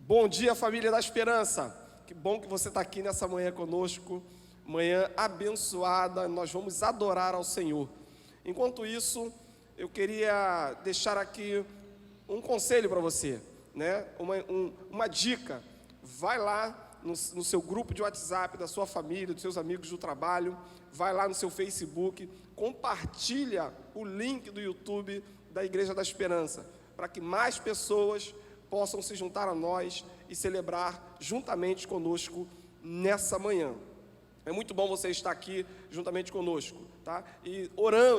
Bom dia, família da Esperança. Que bom que você está aqui nessa manhã conosco. Manhã abençoada, nós vamos adorar ao Senhor. Enquanto isso, eu queria deixar aqui um conselho para você, né? Uma dica. Vai lá no seu grupo de WhatsApp, da sua família, dos seus amigos do trabalho, vai lá no seu Facebook, compartilha o link do YouTube da Igreja da Esperança, para que mais pessoas possam se juntar a nós e celebrar juntamente conosco nessa manhã. É muito bom você estar aqui juntamente conosco, tá? E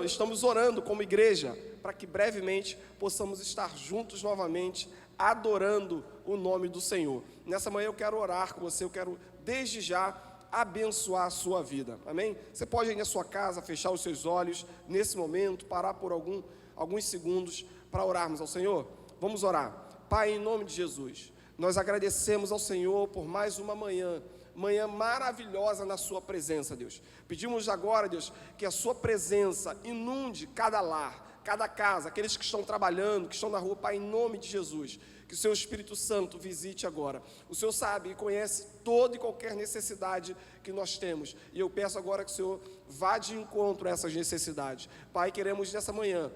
estamos orando como igreja, para que brevemente possamos estar juntos novamente, adorando o nome do Senhor. Nessa manhã eu quero orar com você, eu quero desde já abençoar a sua vida, amém? Você pode ir na sua casa, fechar os seus olhos nesse momento, parar por alguns segundos para orarmos ao Senhor? Vamos orar. Pai, em nome de Jesus, nós agradecemos ao Senhor por mais uma manhã maravilhosa na sua presença, Deus. Pedimos agora, Deus, que a sua presença inunde cada lar, cada casa, aqueles que estão trabalhando, que estão na rua, Pai, em nome de Jesus. Que o seu Espírito Santo visite agora. O Senhor sabe e conhece toda e qualquer necessidade que nós temos. E eu peço agora que o Senhor vá de encontro a essas necessidades. Pai, queremos nessa manhã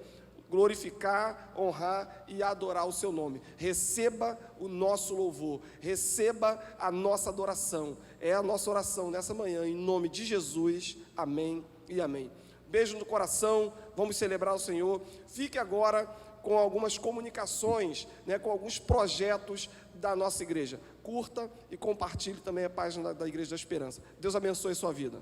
glorificar, honrar e adorar o seu nome. Receba o nosso louvor, receba a nossa adoração. É a nossa oração nessa manhã, em nome de Jesus. Amém e amém. Beijo no coração, vamos celebrar o Senhor. Fique agora com algumas comunicações, né, com alguns projetos da nossa igreja. Curta e compartilhe também a página da Igreja da Esperança. Deus abençoe a sua vida.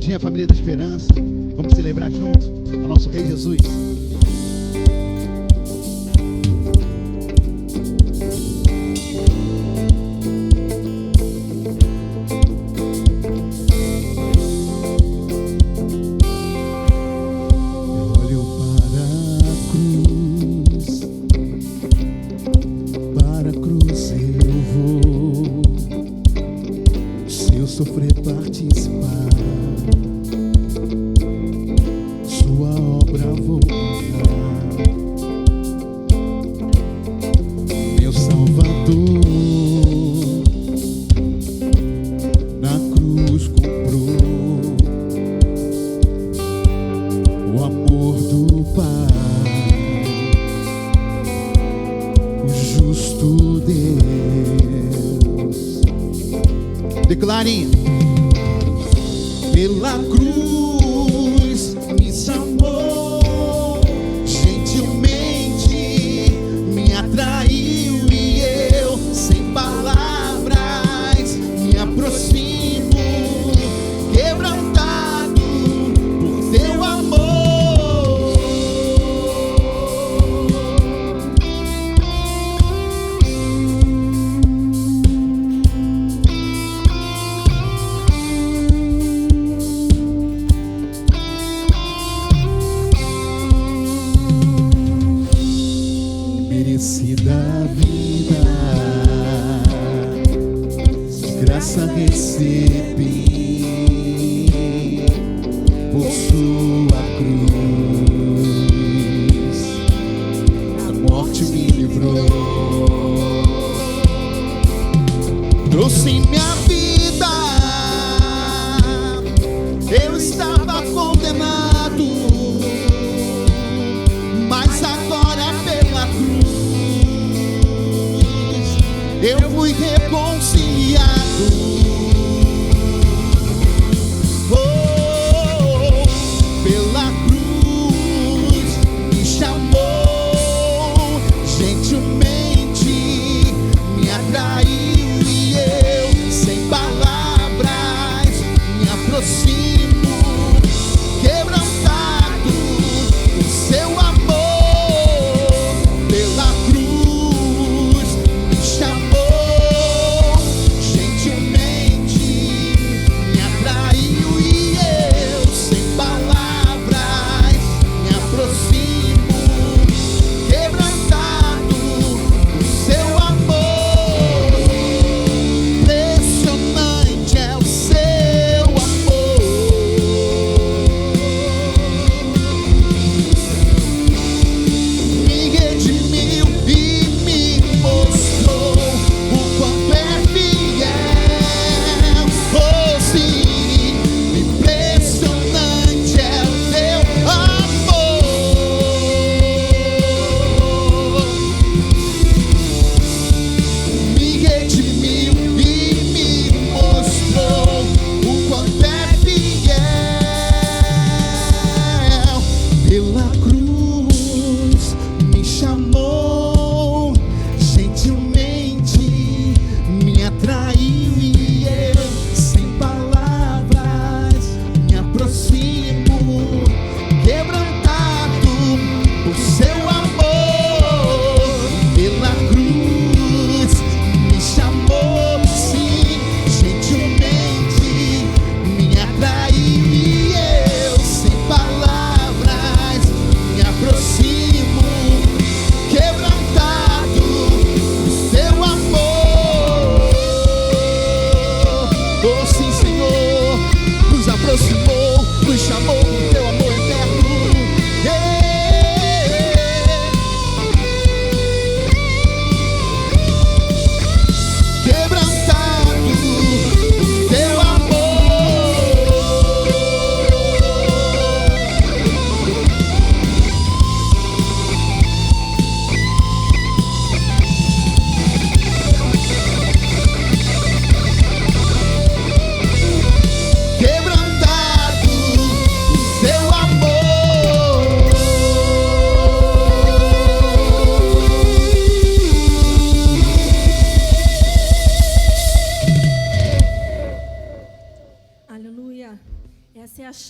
pagodinho, família da esperança. Vamos celebrar junto ao nosso Rei Jesus. Sofrer, participar, sua obra vou cantar. Meu Salvador na cruz comprou o amor do Pai, o justo Deus. Declarem: pela cruz me chamou, gentilmente me atraiu, e eu, sem palavras, me aproximo, quebrantado por teu amor. Da vida, de graça recebi, por sua cruz, a morte me livrou, trouxe minha vida. Eu estava condenado, mas agora pela cruz eu fui reconciliado. Oh, pela cruz me chamou, gentilmente me atraiu, e eu, sem palavras, me aproximo, quebrantado por seu amor. Pela cruz me chamou, gentilmente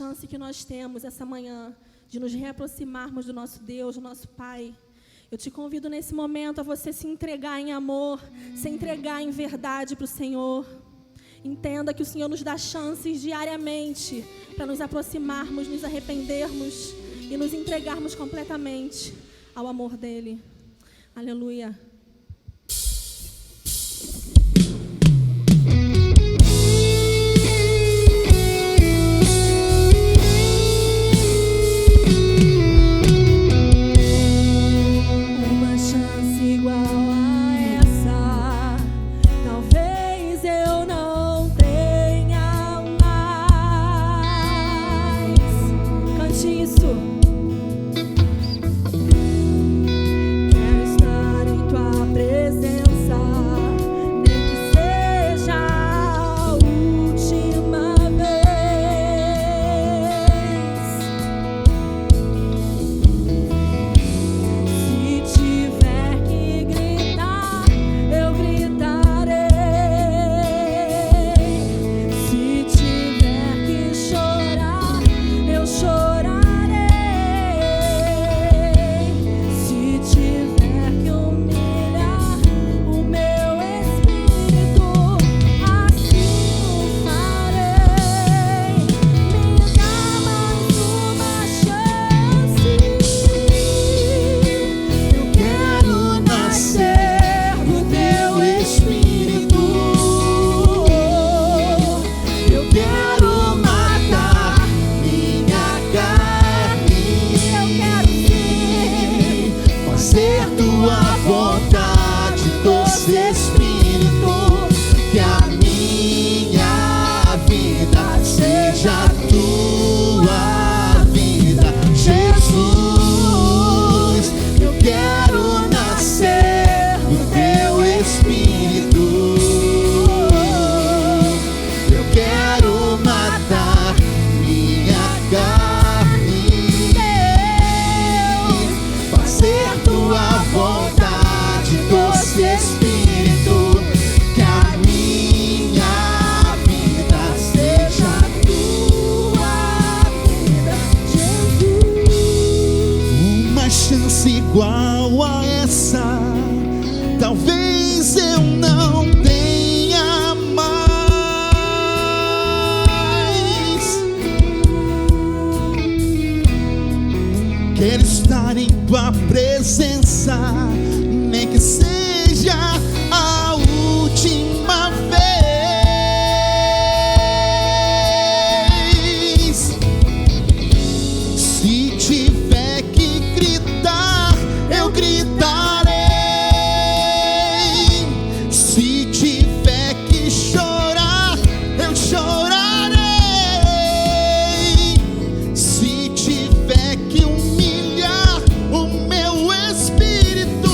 chance que nós temos essa manhã de nos reaproximarmos do nosso Deus, do nosso Pai. Eu te convido nesse momento a você se entregar em amor, se entregar em verdade para o Senhor. Entenda que o Senhor nos dá chances diariamente para nos aproximarmos, nos arrependermos e nos entregarmos completamente ao amor dEle. Aleluia. Igual a essa, talvez eu não tenha mais. Quero estar em tua presença, nem que seja a última vez. Se tiver que gritarei. Se tiver que chorar, eu chorarei. Se tiver que humilhar o meu espírito,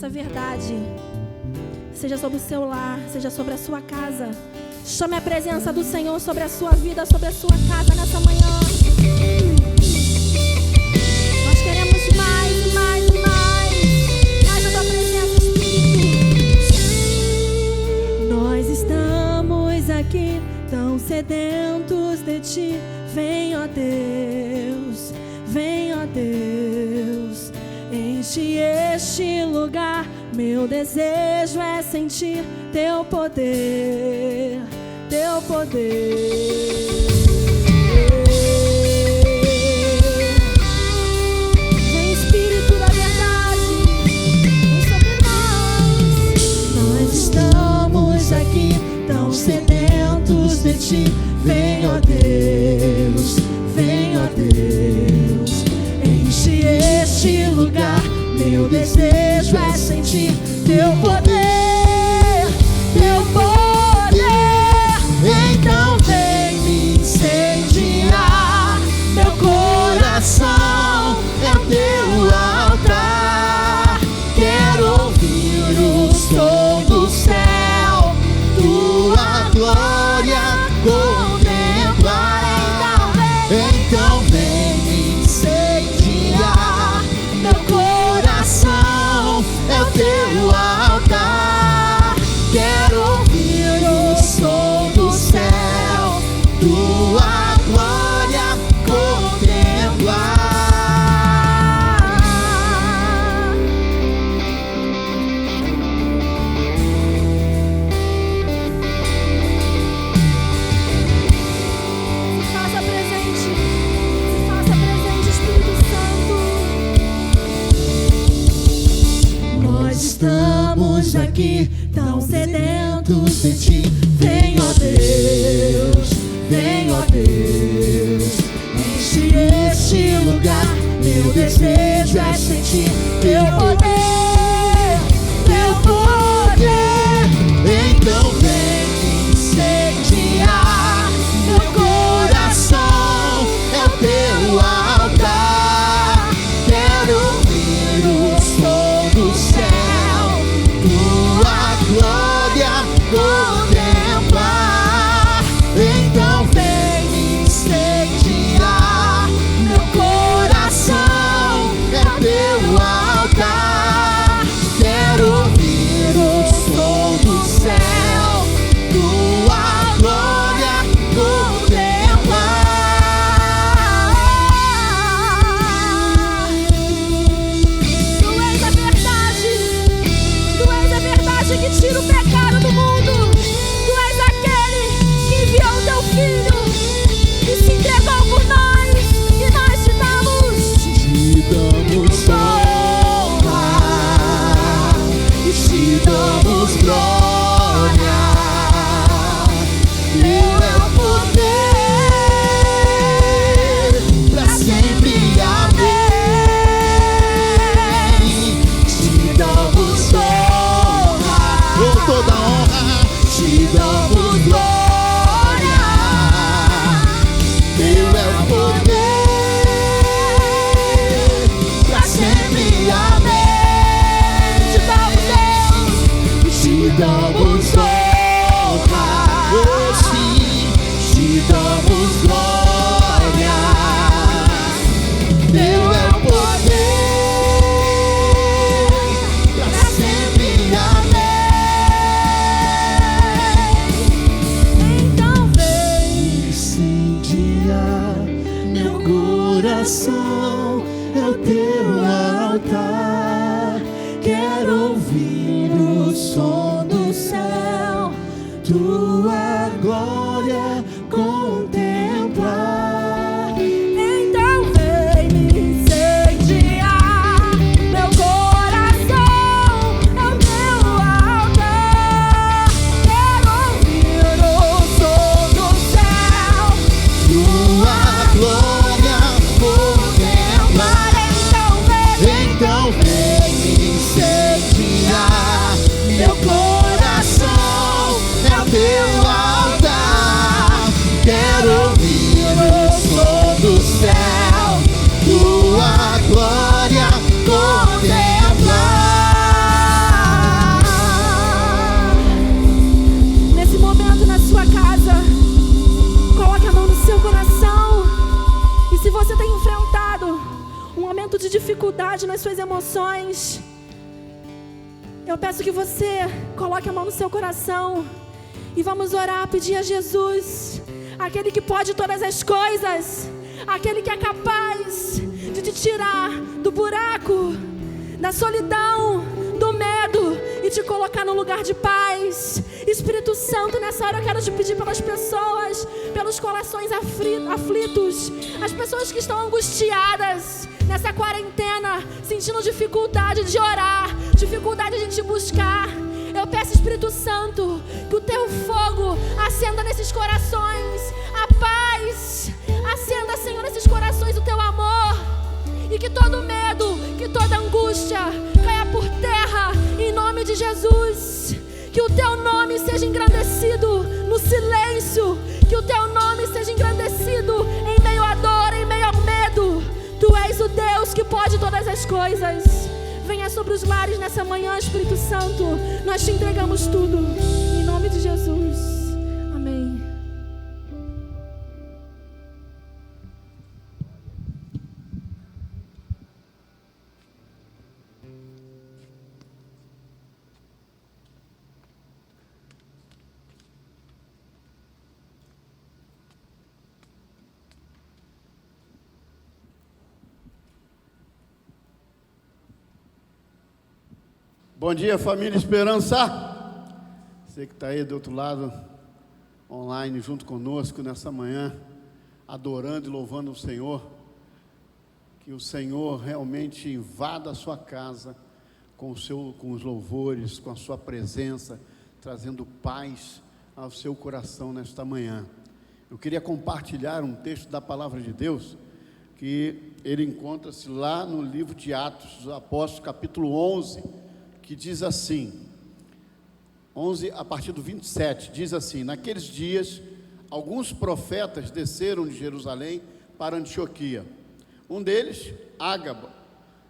essa verdade seja sobre o seu lar, seja sobre a sua casa. Chame a presença do Senhor sobre a sua vida, sobre a sua casa nessa manhã. Nós queremos mais e mais e mais. Mais a tua presença, Espírito. Nós estamos aqui tão sedentos de ti. Vem, ó Deus, vem, ó Deus. Enche este lugar. Meu desejo é sentir teu poder, teu poder. Vem, Espírito da verdade, vem sobre nós. Nós estamos aqui tão sedentos de ti. Vem, ó Deus, vem, ó Deus. Enche este lugar. Meu desejo é sentir teu poder, teu poder. Então vem me incendiar. Meu coração é o teu altar. Quero ouvir o som do céu, tua glória contemplar. Então vem me incendiar. Meu coração é o teu altar. Quero ouvir o som do céu, tua glória contemplar. Se faça presente, Espírito Santo. Nós estamos aqui tão sedentos de ti. Vem, ó Deus, vem, ó Deus. Enche este lugar. Meu desejo é sentir teu poder, teu poder. Então vem me incendiar. Meu coração é o teu altar. Quero ouvir o som do céu, tua glória contemplar. Então vem me incendiar. Meu coração é o teu altar. Quero ouvir o som do céu, tua glória contemplar. Tu és a verdade, tu és a verdade que tira o pecado do mundo. Tu és aquele que enviou o teu filho e se entregou por nós, e nós te damos honra e te damos glória. Teu é o poder pra sempre, amém. Te damos honra, Com toda honra, te damos glória. Teu é o poder pra sempre, amém. Te damos, Deus, te damos honra, oh sim, te damos glória. Teu é o poder pra sempre, amém. Então vem incendiar. Meu coração é o teu altar. Quero ouvir o som do céu, tua glória contemplar. Então vem me incendiar. Meu coração é o teu altar. Quero ouvir o som do céu, tua glória contemplar. então vem me incendiar. Meu coração é o teu altar. nas suas emoções, eu peço que você coloque a mão no seu coração e vamos orar, pedir a Jesus, aquele que pode todas as coisas, aquele que é capaz de te tirar do buraco, da solidão, do medo e te colocar no lugar de paz. Espírito Santo, nessa hora eu quero te pedir pelas pessoas, pelos corações aflitos, as pessoas que estão angustiadas nessa quarentena, sentindo dificuldade de orar, dificuldade de te buscar. Eu peço, Espírito Santo, que o teu fogo acenda nesses corações, a paz, acenda, Senhor, nesses corações o teu amor, e que todo medo, que toda angústia caia por terra, em nome de Jesus. Que o teu nome seja engrandecido no silêncio, que o teu nome seja engrandecido em meio à dor, em meio ao medo. Tu és o Deus que pode todas as coisas. Venha sobre os lares nessa manhã, Espírito Santo. Nós te entregamos tudo, em nome de Jesus. Amém. Bom dia, família Esperança. Você que está aí do outro lado, online, junto conosco nessa manhã, adorando e louvando o Senhor. Que o Senhor realmente invada a sua casa com os louvores, com a sua presença, trazendo paz ao seu coração nesta manhã. Eu queria compartilhar um texto da Palavra de Deus, que ele encontra-se lá no livro de Atos dos Apóstolos, capítulo 11, que diz assim, 11 a partir do 27, diz assim: naqueles dias, alguns profetas desceram de Jerusalém para Antioquia. Um deles, Ágabo,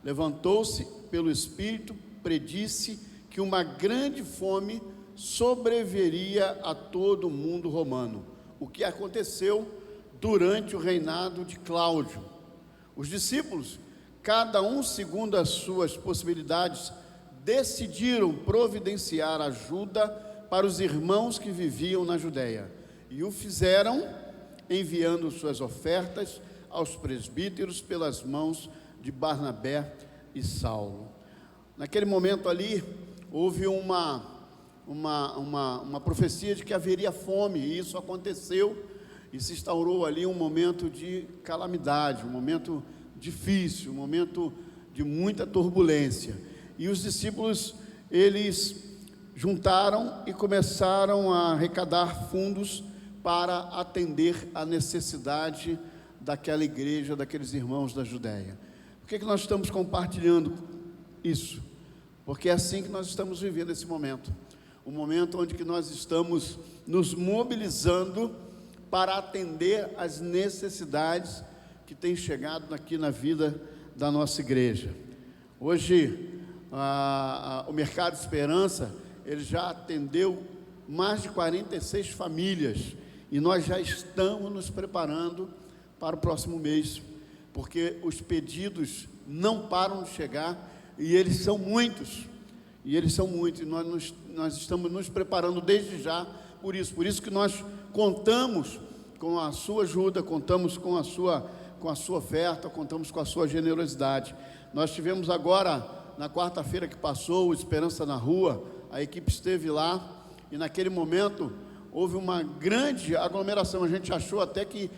levantou-se pelo Espírito, predisse que uma grande fome sobreviria a todo o mundo romano, o que aconteceu durante o reinado de Cláudio. Os discípulos, cada um segundo as suas possibilidades, decidiram providenciar ajuda para os irmãos que viviam na Judéia, e o fizeram enviando suas ofertas aos presbíteros pelas mãos de Barnabé e Saulo. Naquele momento ali, houve uma profecia de que haveria fome, e isso aconteceu, e se instaurou ali um momento de calamidade, um momento difícil, um momento de muita turbulência. E os discípulos, eles juntaram e começaram a arrecadar fundos para atender a necessidade daquela igreja, daqueles irmãos da Judéia. Por que nós estamos compartilhando isso? Porque é assim que nós estamos vivendo esse momento. Um momento onde que nós estamos nos mobilizando para atender às necessidades que têm chegado aqui na vida da nossa igreja. Hoje, o Mercado Esperança, ele já atendeu mais de 46 famílias, e nós já estamos nos preparando para o próximo mês, porque os pedidos não param de chegar, e eles são muitos, e nós estamos nos preparando desde já por isso que nós contamos com a sua ajuda, contamos com a sua oferta, contamos com a sua generosidade. Nós tivemos agora, na quarta-feira que passou, o Esperança na Rua, a equipe esteve lá, e naquele momento houve uma grande aglomeração. A gente achou até que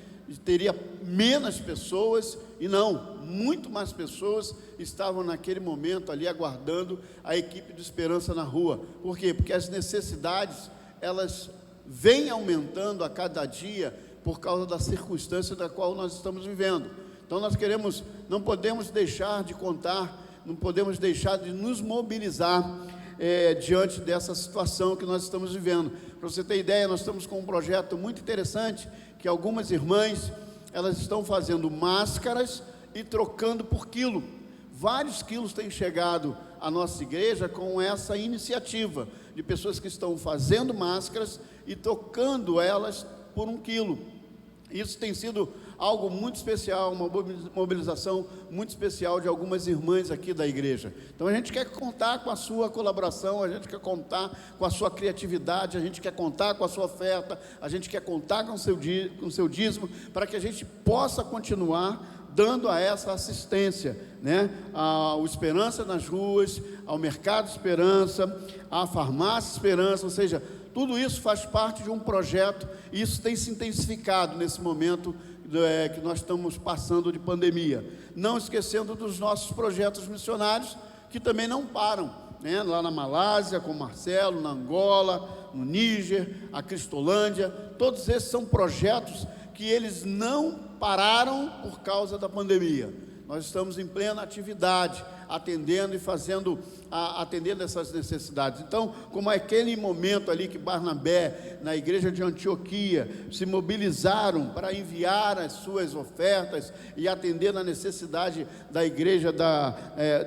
teria menos pessoas, e não, muito mais pessoas estavam naquele momento ali aguardando a equipe do Esperança na Rua. Por quê? Porque as necessidades, elas vêm aumentando a cada dia por causa da circunstância da qual nós estamos vivendo. Então não podemos deixar de contar, não podemos deixar de nos mobilizar diante dessa situação que nós estamos vivendo. Para você ter ideia, nós estamos com um projeto muito interessante, que algumas irmãs, elas estão fazendo máscaras e trocando por quilo. Vários quilos têm chegado à nossa igreja com essa iniciativa, de pessoas que estão fazendo máscaras e trocando elas por 1 quilo. Isso tem sido algo muito especial, uma mobilização muito especial de algumas irmãs aqui da igreja. Então a gente quer contar com a sua colaboração, a gente quer contar com a sua criatividade, a gente quer contar com a sua oferta, a gente quer contar com o seu dízimo, para que a gente possa continuar dando a essa assistência, né? Ao Esperança nas Ruas, ao Mercado Esperança, à Farmácia Esperança, ou seja, tudo isso faz parte de um projeto, e isso tem se intensificado nesse momento que nós estamos passando de pandemia. Não esquecendo dos nossos projetos missionários, que também não param, né? Lá na Malásia, com o Marcelo, na Angola, no Níger, a Cristolândia, todos esses são projetos que eles não pararam por causa da pandemia. Nós estamos em plena atividade, atendendo e atendendo essas necessidades. Então, como aquele momento ali que Barnabé, na igreja de Antioquia, se mobilizaram para enviar as suas ofertas e atender na necessidade da igreja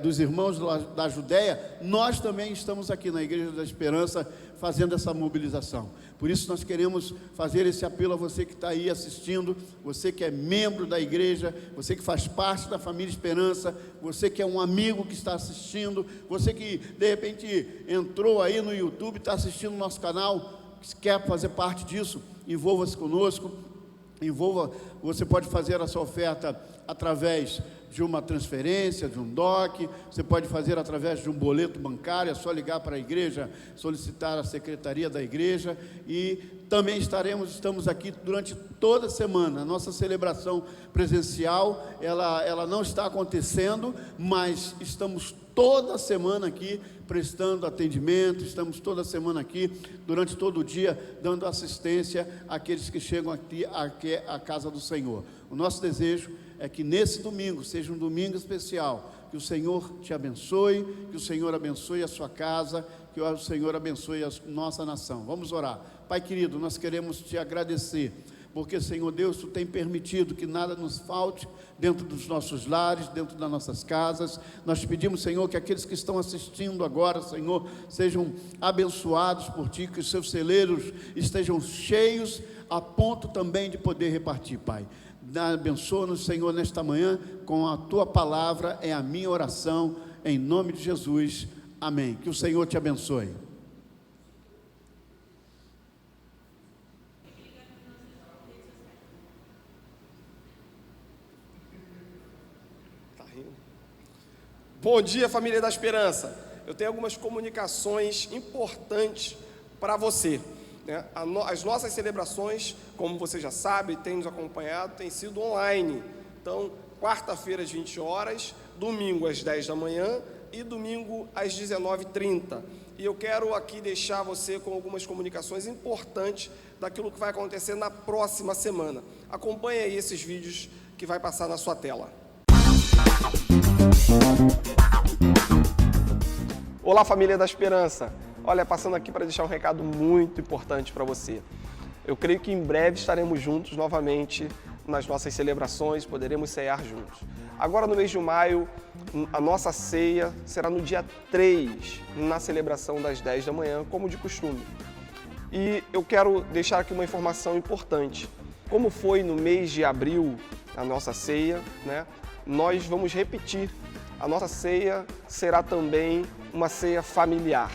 dos irmãos da Judéia, nós também estamos aqui na Igreja da Esperança fazendo essa mobilização. Por isso nós queremos fazer esse apelo a você que está aí assistindo, você que é membro da igreja, você que faz parte da família Esperança, você que é um amigo que está assistindo, você que de repente entrou aí no YouTube, está assistindo o nosso canal, quer fazer parte disso, envolva-se conosco, você pode fazer a sua oferta através de uma transferência, de um DOC, você pode fazer através de um boleto bancário, é só ligar para a igreja, solicitar a secretaria da igreja, e também estamos aqui durante toda a semana. A nossa celebração presencial, ela não está acontecendo, mas estamos toda semana aqui prestando atendimento, estamos toda semana aqui, durante todo o dia, dando assistência àqueles que chegam aqui à casa do Senhor. O nosso desejo é que nesse domingo seja um domingo especial, que o Senhor te abençoe, que o Senhor abençoe a sua casa, que o Senhor abençoe a nossa nação. Vamos orar. Pai querido, nós queremos te agradecer, porque, Senhor Deus, Tu tem permitido que nada nos falte dentro dos nossos lares, dentro das nossas casas. Nós te pedimos, Senhor, que aqueles que estão assistindo agora, Senhor, sejam abençoados por Ti, que os seus celeiros estejam cheios, a ponto também de poder repartir, Pai. Abençoa-nos, Senhor, nesta manhã, com a Tua palavra, é a minha oração, em nome de Jesus, amém. Que o Senhor te abençoe. Bom dia, família da Esperança. Eu tenho algumas comunicações importantes para você, né? As nossas celebrações, como você já sabe, tem nos acompanhado, tem sido online. Então, quarta-feira às 20 horas, domingo às 10 da manhã e domingo às 19h30. E eu quero aqui deixar você com algumas comunicações importantes daquilo que vai acontecer na próxima semana. Acompanhe aí esses vídeos que vai passar na sua tela. Olá, família da Esperança. Olha, passando aqui para deixar um recado muito importante para você. Eu creio que em breve estaremos juntos novamente nas nossas celebrações, poderemos ceiar juntos. Agora no mês de maio, a nossa ceia será no dia 3, na celebração das 10 da manhã, como de costume. E eu quero deixar aqui uma informação importante. Como foi no mês de abril a nossa ceia, né? Nós vamos repetir. A nossa ceia será também uma ceia familiar.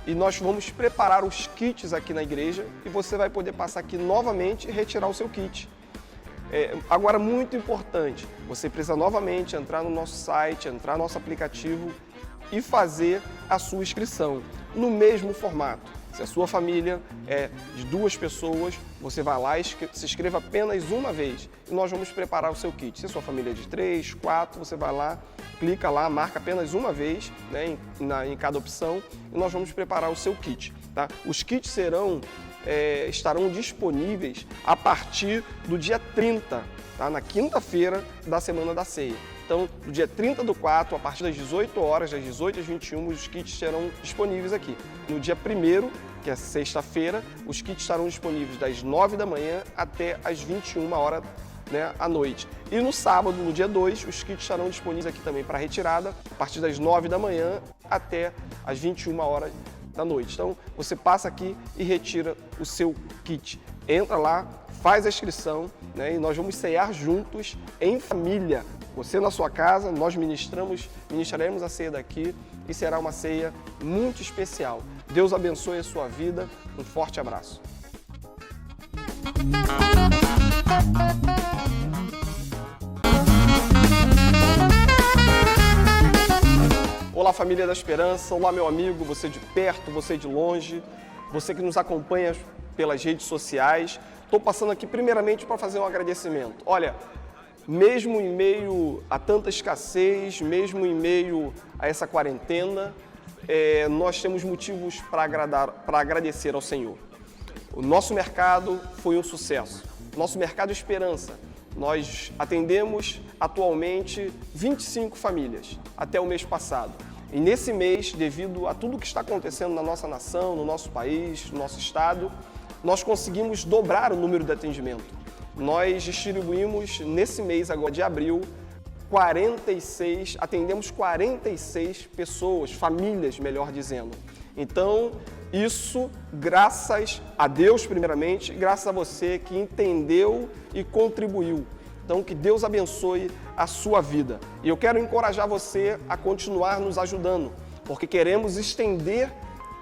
E nós vamos preparar os kits aqui na igreja e você vai poder passar aqui novamente e retirar o seu kit. Agora, muito importante, você precisa novamente entrar no nosso site, entrar no nosso aplicativo e fazer a sua inscrição no mesmo formato. Se a sua família é de 2 pessoas, você vai lá e se inscreva apenas uma vez e nós vamos preparar o seu kit. Se a sua família é de 3, 4, você vai lá, clica lá, marca apenas uma vez, né, em cada opção e nós vamos preparar o seu kit. Tá? Os kits estarão disponíveis a partir do dia 30, tá? Na quinta-feira da semana da ceia. Então, no dia 30/4, a partir das 18 horas, das 18 às 21, os kits serão disponíveis aqui. No dia 1º, que é sexta-feira, os kits estarão disponíveis das 9 da manhã até as 21 horas, né, à noite. E no sábado, no dia 2, os kits estarão disponíveis aqui também para retirada, a partir das 9 da manhã até as 21 horas da noite. Então, você passa aqui e retira o seu kit. entra lá, faz a inscrição, né, e nós vamos ceiar juntos em família. Você na sua casa, nós ministraremos a ceia daqui e será uma ceia muito especial. Deus abençoe a sua vida. Um forte abraço. Olá, família da Esperança. Olá, meu amigo, você de perto, você de longe, você que nos acompanha pelas redes sociais. Estou passando aqui primeiramente para fazer um agradecimento. Olha, mesmo em meio a tanta escassez, mesmo em meio a essa quarentena, nós temos motivos para agradecer ao Senhor. O nosso mercado foi um sucesso. Nosso mercado Esperança. Nós atendemos atualmente 25 famílias até o mês passado. E nesse mês, devido a tudo que está acontecendo na nossa nação, no nosso país, no nosso estado, nós conseguimos dobrar o número de atendimento. Nós distribuímos nesse mês agora de abril, atendemos 46 pessoas, famílias, melhor dizendo. Então, isso graças a Deus primeiramente, graças a você que entendeu e contribuiu. Então, que Deus abençoe a sua vida. E eu quero encorajar você a continuar nos ajudando, porque queremos estender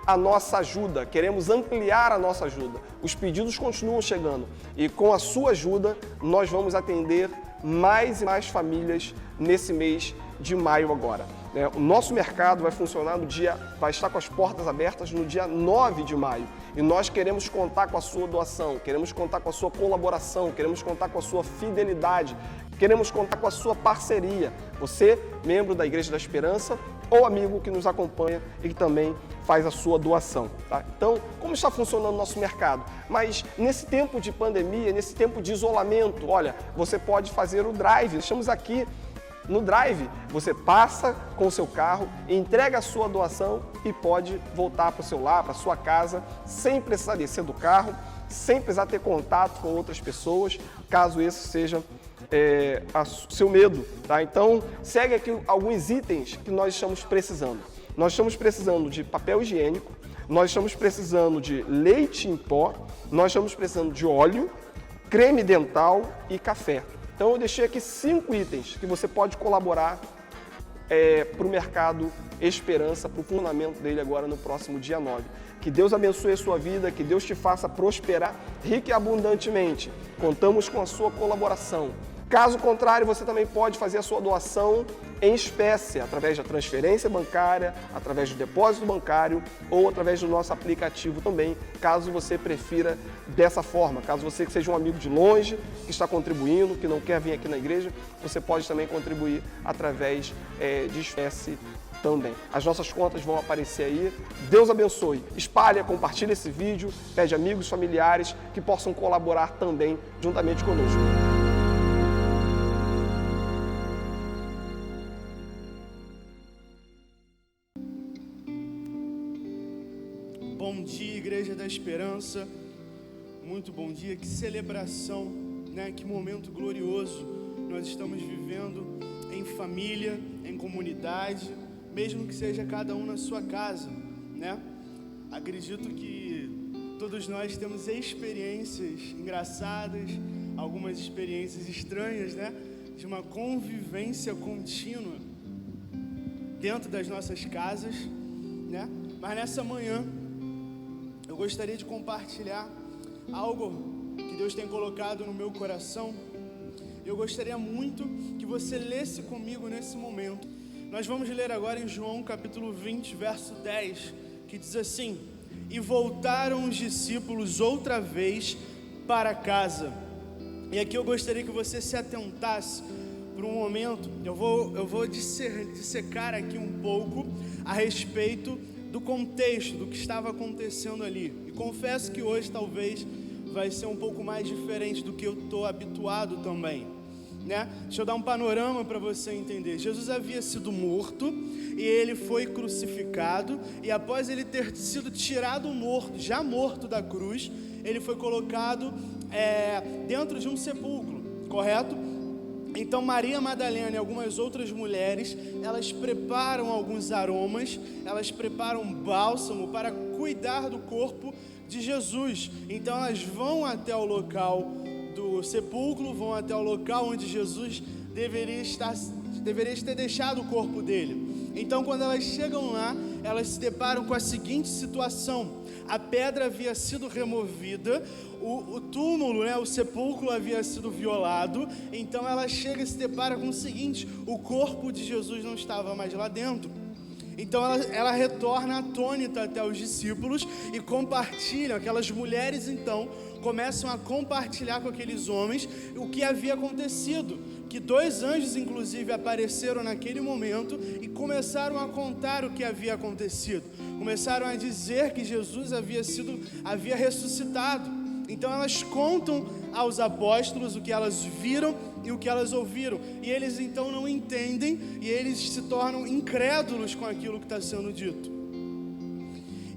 a nossa ajuda, queremos ampliar a nossa ajuda. Os pedidos continuam chegando e com a sua ajuda nós vamos atender mais e mais famílias nesse mês de maio agora. O nosso mercado vai funcionar vai estar com as portas abertas no dia 9 de maio. E nós queremos contar com a sua doação, queremos contar com a sua colaboração, queremos contar com a sua fidelidade, queremos contar com a sua parceria. Você, membro da Igreja da Esperança, ou amigo que nos acompanha e que também faz a sua doação. Tá? Então, como está funcionando o nosso mercado? Mas nesse tempo de pandemia, nesse tempo de isolamento, olha, você pode fazer o drive. Estamos aqui no drive, você passa com o seu carro, entrega a sua doação e pode voltar para o seu lar, para a sua casa, sem precisar descer do carro, sem precisar ter contato com outras pessoas, caso esse seja seu medo. Tá? Então, segue aqui alguns itens que nós estamos precisando. Nós estamos precisando de papel higiênico, nós estamos precisando de leite em pó, nós estamos precisando de óleo, creme dental e café. Então eu deixei aqui 5 itens que você pode colaborar para o mercado Esperança, para o funcionamento dele agora no próximo dia 9. Que Deus abençoe a sua vida, que Deus te faça prosperar rica e abundantemente. Contamos com a sua colaboração. Caso contrário, você também pode fazer a sua doação em espécie, através da transferência bancária, através do depósito bancário ou através do nosso aplicativo também, caso você prefira dessa forma. Caso você que seja um amigo de longe, que está contribuindo, que não quer vir aqui na igreja, você pode também contribuir através de espécie também. As nossas contas vão aparecer aí. Deus abençoe. Espalha, compartilha esse vídeo, pede amigos, familiares que possam colaborar também juntamente conosco. Bom dia, Igreja da Esperança, muito bom dia, que celebração, né? Que momento glorioso nós estamos vivendo em família, em comunidade, mesmo que seja cada um na sua casa, né? Acredito que todos nós temos experiências engraçadas, algumas experiências estranhas, né? De uma convivência contínua dentro das nossas casas, né? Mas nessa manhã eu gostaria de compartilhar algo que Deus tem colocado no meu coração. Eu gostaria muito que você lesse comigo nesse momento. Nós vamos ler agora em João capítulo 20, verso 10, que diz assim: E voltaram os discípulos outra vez para casa. E aqui eu gostaria que você se atentasse por um momento. Eu vou dissecar aqui um pouco a respeito do contexto, do que estava acontecendo ali. E confesso que hoje talvez vai ser um pouco mais diferente do que eu estou habituado também, né? Deixa eu dar um panorama para você entender. Jesus havia sido morto e ele foi crucificado, e após ele ter sido tirado já morto da cruz, ele foi colocado dentro de um sepulcro, correto? Então Maria Madalena e algumas outras mulheres, elas preparam alguns aromas, elas preparam bálsamo para cuidar do corpo de Jesus. Então elas vão até o local do sepulcro, vão até o local onde Jesus deveria ter deixado o corpo dele. Então, quando elas chegam lá, elas se deparam com a seguinte situação: a pedra havia sido removida, o túmulo, o sepulcro havia sido violado. Então ela chega e se depara com o seguinte: o corpo de Jesus não estava mais lá dentro. Então ela retorna atônita até os discípulos e compartilham. Aquelas mulheres então começam a compartilhar com aqueles homens o que havia acontecido, que 2 anjos inclusive apareceram naquele momento e começaram a contar o que havia acontecido. Começaram a dizer que Jesus havia ressuscitado. Então elas contam aos apóstolos o que elas viram e o que elas ouviram, e eles então não entendem, e eles se tornam incrédulos com aquilo que está sendo dito.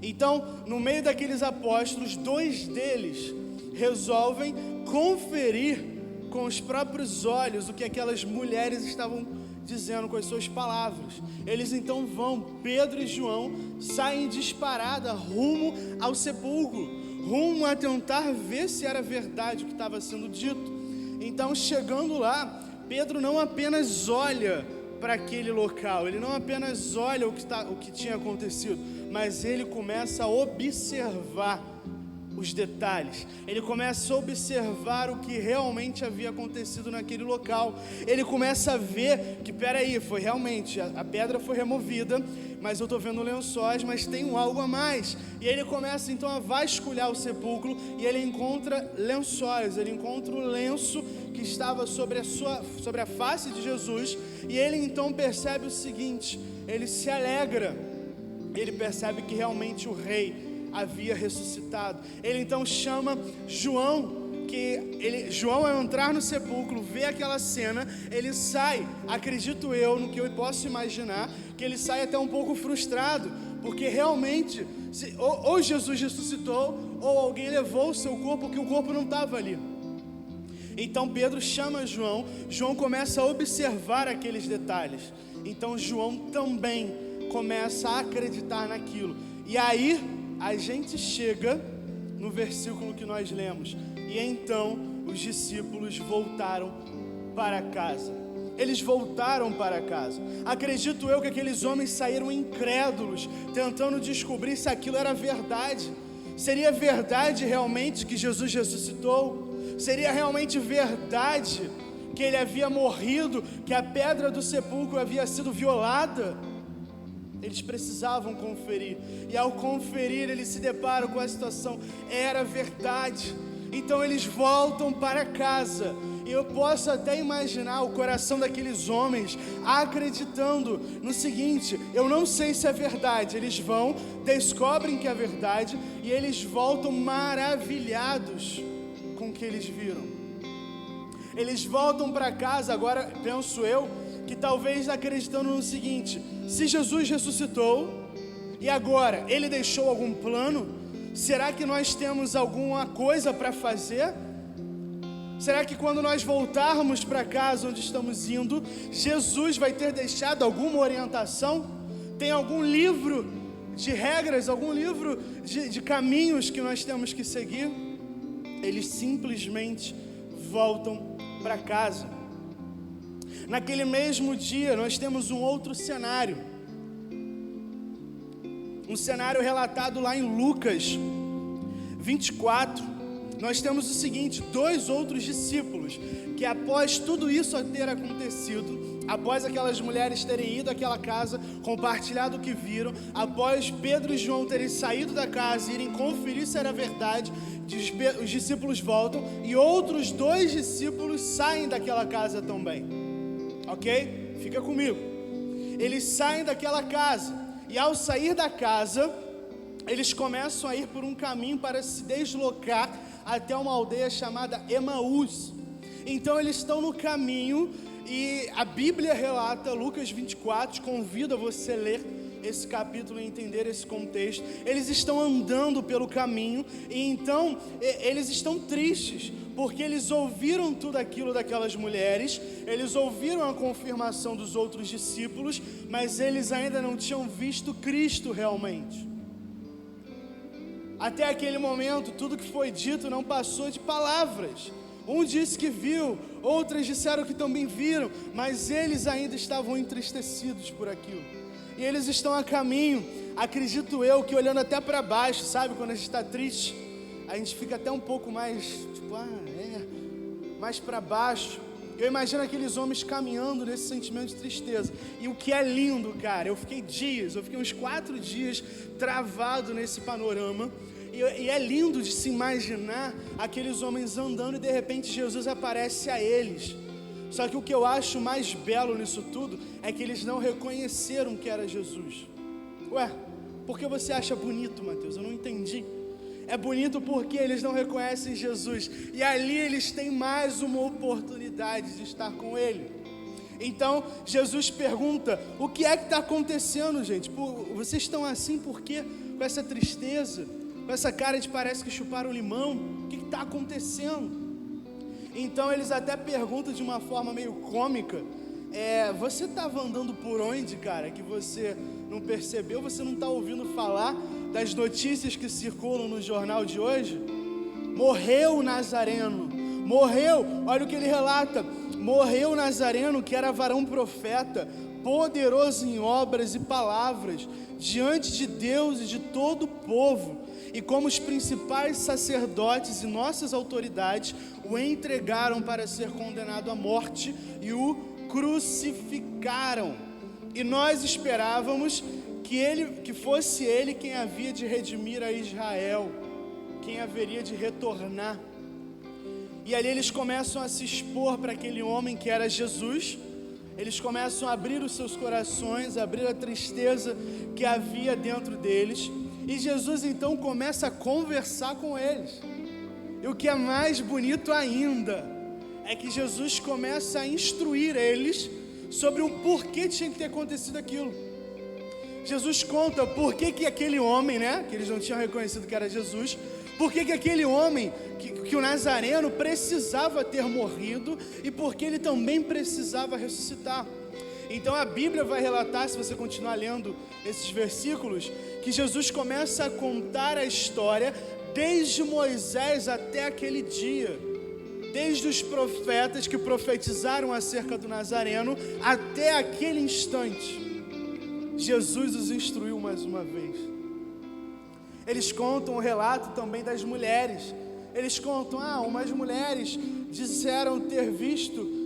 Então, no meio daqueles apóstolos, 2 deles resolvem conferir com os próprios olhos o que aquelas mulheres estavam dizendo com as suas palavras. Eles então vão, Pedro e João saem disparada rumo ao sepulcro, rumo a tentar ver se era verdade o que estava sendo dito. Então, chegando lá, Pedro não apenas olha para aquele local, ele não apenas olha o que tinha acontecido, mas ele começa a observar os detalhes. Ele começa a observar o que realmente havia acontecido naquele local. Ele começa a ver que, foi realmente, a pedra foi removida, mas eu estou vendo lençóis, mas tem algo a mais. E ele começa então a vasculhar o sepulcro e ele encontra lençóis, ele encontra o lenço que estava sobre a face de Jesus, e ele então percebe o seguinte: ele se alegra, ele percebe que realmente o rei havia ressuscitado. Ele então chama João, João ao entrar no sepulcro, vê aquela cena, ele sai, acredito eu, no que eu posso imaginar, que ele sai até um pouco frustrado, porque realmente, ou Jesus ressuscitou, ou alguém levou o seu corpo, porque o corpo não estava ali. Então Pedro chama João, João começa a observar aqueles detalhes, então João também começa a acreditar naquilo, e aí a gente chega no versículo que nós lemos: e então os discípulos voltaram para casa. Eles voltaram para casa. Acredito eu que aqueles homens saíram incrédulos, tentando descobrir se aquilo era verdade. Seria verdade realmente que Jesus ressuscitou? Seria realmente verdade que ele havia morrido, que a pedra do sepulcro havia sido violada? Eles precisavam conferir, e ao conferir eles se deparam com a situação, era verdade. Então eles voltam para casa, e eu posso até imaginar o coração daqueles homens acreditando no seguinte: eu não sei se é verdade. Eles vão, descobrem que é verdade, e eles voltam maravilhados com o que eles viram. Eles voltam para casa, agora penso eu, que talvez acreditando no seguinte: se Jesus ressuscitou e agora ele deixou algum plano, será que nós temos alguma coisa para fazer? Será que quando nós voltarmos para casa onde estamos indo, Jesus vai ter deixado alguma orientação? Tem algum livro de regras, algum livro de caminhos que nós temos que seguir? Eles simplesmente voltam para casa. Naquele mesmo dia, nós temos um outro cenário. Um cenário relatado lá em Lucas 24. Nós temos o seguinte: 2 outros discípulos, que após tudo isso ter acontecido, após aquelas mulheres terem ido àquela casa, compartilhado o que viram, após Pedro e João terem saído da casa e irem conferir se era verdade, os discípulos voltam, e outros 2 discípulos saem daquela casa também. Ok? Fica comigo. Eles saem daquela casa, e ao sair da casa, eles começam a ir por um caminho para se deslocar até uma aldeia chamada Emaús. Então eles estão no caminho, e a Bíblia relata, Lucas 24, convido a você a ler esse capítulo e entender esse contexto. Eles estão andando pelo caminho, e então eles estão tristes, porque eles ouviram tudo aquilo daquelas mulheres, eles ouviram a confirmação dos outros discípulos, mas eles ainda não tinham visto Cristo realmente. Até aquele momento, tudo que foi dito não passou de palavras. Um disse que viu, outras disseram que também viram, mas eles ainda estavam entristecidos por aquilo. E eles estão a caminho, acredito eu, que olhando até para baixo, sabe? Quando a gente está triste, a gente fica até um pouco mais, tipo, mais para baixo. Eu imagino aqueles homens caminhando nesse sentimento de tristeza. E o que é lindo, cara, eu fiquei uns 4 dias travado nesse panorama. E é lindo de se imaginar aqueles homens andando e de repente Jesus aparece a eles. Só que o que eu acho mais belo nisso tudo é que eles não reconheceram que era Jesus. Ué, por que você acha bonito, Mateus? Eu não entendi. É bonito porque eles não reconhecem Jesus. E ali eles têm mais uma oportunidade de estar com Ele. Então, Jesus pergunta, o que é que está acontecendo, gente? Vocês estão assim por quê? Com essa tristeza? Com essa cara de parece que chuparam limão? O que está acontecendo? Então, eles até perguntam de uma forma meio cômica, você estava andando por onde, cara, que você não percebeu? Você não está ouvindo falar das notícias que circulam no jornal de hoje? Morreu o Nazareno, morreu, olha o que ele relata, morreu o Nazareno, que era varão profeta, poderoso em obras e palavras, diante de Deus e de todo o povo, e como os principais sacerdotes e nossas autoridades o entregaram para ser condenado à morte e o crucificaram. E nós esperávamos que fosse ele quem havia de redimir a Israel, quem haveria de retornar. E ali eles começam a se expor para aquele homem que era Jesus. Eles começam a abrir os seus corações, a abrir a tristeza que havia dentro deles. E Jesus então começa a conversar com eles. E o que é mais bonito ainda é que Jesus começa a instruir eles sobre o porquê tinha que ter acontecido aquilo. Jesus conta por que aquele homem, que eles não tinham reconhecido que era Jesus, por que aquele homem, que o Nazareno precisava ter morrido e porque ele também precisava ressuscitar. Então a Bíblia vai relatar, se você continuar lendo esses versículos, que Jesus começa a contar a história desde Moisés até aquele dia, desde os profetas que profetizaram acerca do Nazareno até aquele instante. Jesus os instruiu mais uma vez. Eles contam o relato também das mulheres. Eles contam, umas mulheres disseram ter visto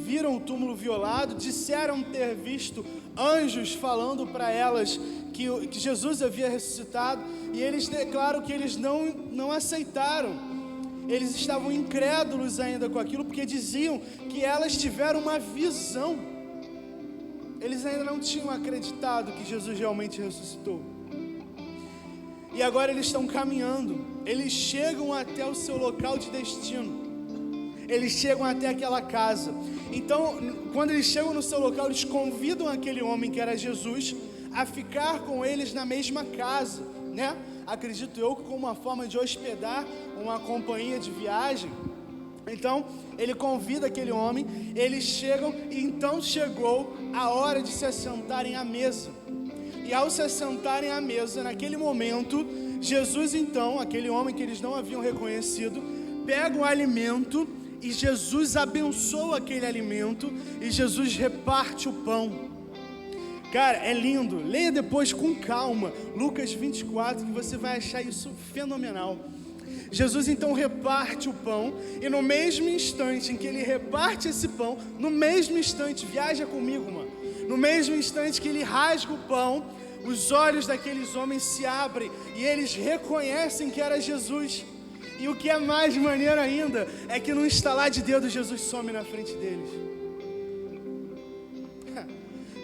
viram o túmulo violado, disseram ter visto anjos falando para elas que Jesus havia ressuscitado, e eles declaram que eles não aceitaram. Eles estavam incrédulos ainda com aquilo, porque diziam que elas tiveram uma visão. Eles ainda não tinham acreditado que Jesus realmente ressuscitou. E agora eles estão caminhando, eles chegam até o seu local de destino. Eles chegam até aquela casa. Então, quando eles chegam no seu local, eles convidam aquele homem que era Jesus a ficar com eles na mesma casa, Acredito eu que como uma forma de hospedar uma companhia de viagem. Então, ele convida aquele homem, eles chegam e então chegou a hora de se assentarem à mesa. E ao se assentarem à mesa, naquele momento, Jesus então, aquele homem que eles não haviam reconhecido, pega um alimento e Jesus abençoa aquele alimento e Jesus reparte o pão. Cara, é lindo. Leia depois com calma Lucas 24, que você vai achar isso fenomenal. Jesus então reparte o pão e no mesmo instante em que ele reparte esse pão, no mesmo instante, viaja comigo, mano, no mesmo instante que ele rasga o pão, os olhos daqueles homens se abrem e eles reconhecem que era Jesus. E o que é mais maneiro ainda é que num estalar de dedos Jesus some na frente deles.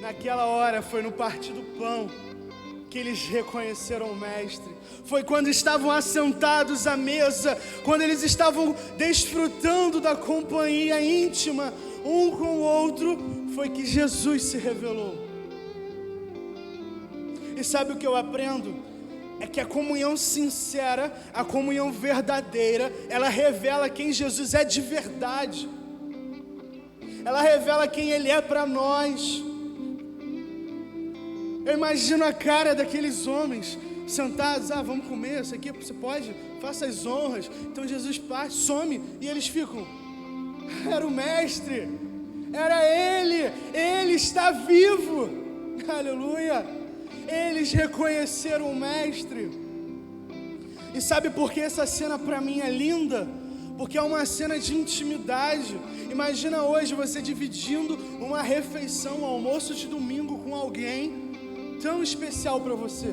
Naquela hora foi no partir do pão que eles reconheceram o Mestre. Foi quando estavam assentados à mesa, quando eles estavam desfrutando da companhia íntima um com o outro, foi que Jesus se revelou. E sabe o que eu aprendo? É que a comunhão sincera, a comunhão verdadeira, ela revela quem Jesus é de verdade. Ela revela quem Ele é para nós. Eu imagino a cara daqueles homens sentados, vamos comer, isso aqui você pode, faça as honras. Então Jesus parte, some, e eles ficam, era o mestre, era ele está vivo, aleluia. Eles reconheceram o mestre. E sabe por que essa cena para mim é linda? Porque é uma cena de intimidade. Imagina hoje você dividindo uma refeição, um almoço de domingo com alguém tão especial para você.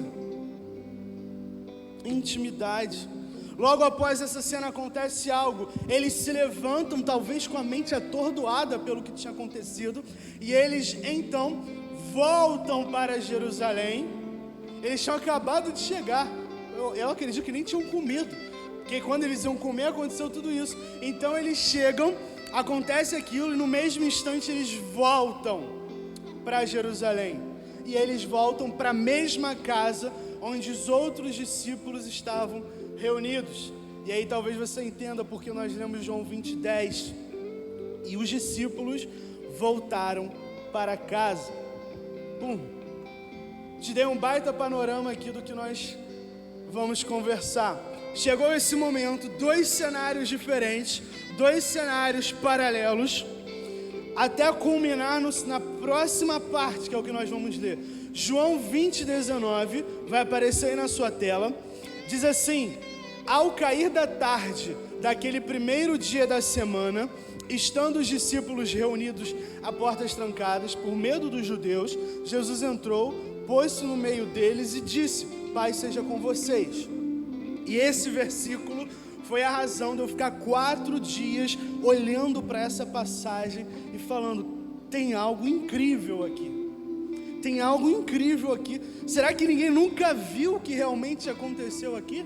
Intimidade. Logo após essa cena acontece algo. Eles se levantam, talvez com a mente atordoada pelo que tinha acontecido, e eles então voltam para Jerusalém. Eles tinham acabado de chegar. Eu acredito que nem tinham comido, porque quando eles iam comer aconteceu tudo isso. Então eles chegam, acontece aquilo, e no mesmo instante eles voltam para Jerusalém. E eles voltam para a mesma casa onde os outros discípulos estavam reunidos. E aí talvez você entenda porque nós lemos João 20:10. E os discípulos voltaram para casa. Te dei um baita panorama aqui do que nós vamos conversar. Chegou esse momento, 2 cenários diferentes, 2 cenários paralelos, até culminar na próxima parte, que é o que nós vamos ler. João 20:19, vai aparecer aí na sua tela, diz assim: ao cair da tarde daquele primeiro dia da semana, estando os discípulos reunidos a portas trancadas, por medo dos judeus, Jesus entrou, pôs-se no meio deles e disse: paz seja com vocês. E esse versículo foi a razão de eu ficar 4 dias olhando para essa passagem e falando: tem algo incrível aqui. Tem algo incrível aqui. Será que ninguém nunca viu o que realmente aconteceu aqui?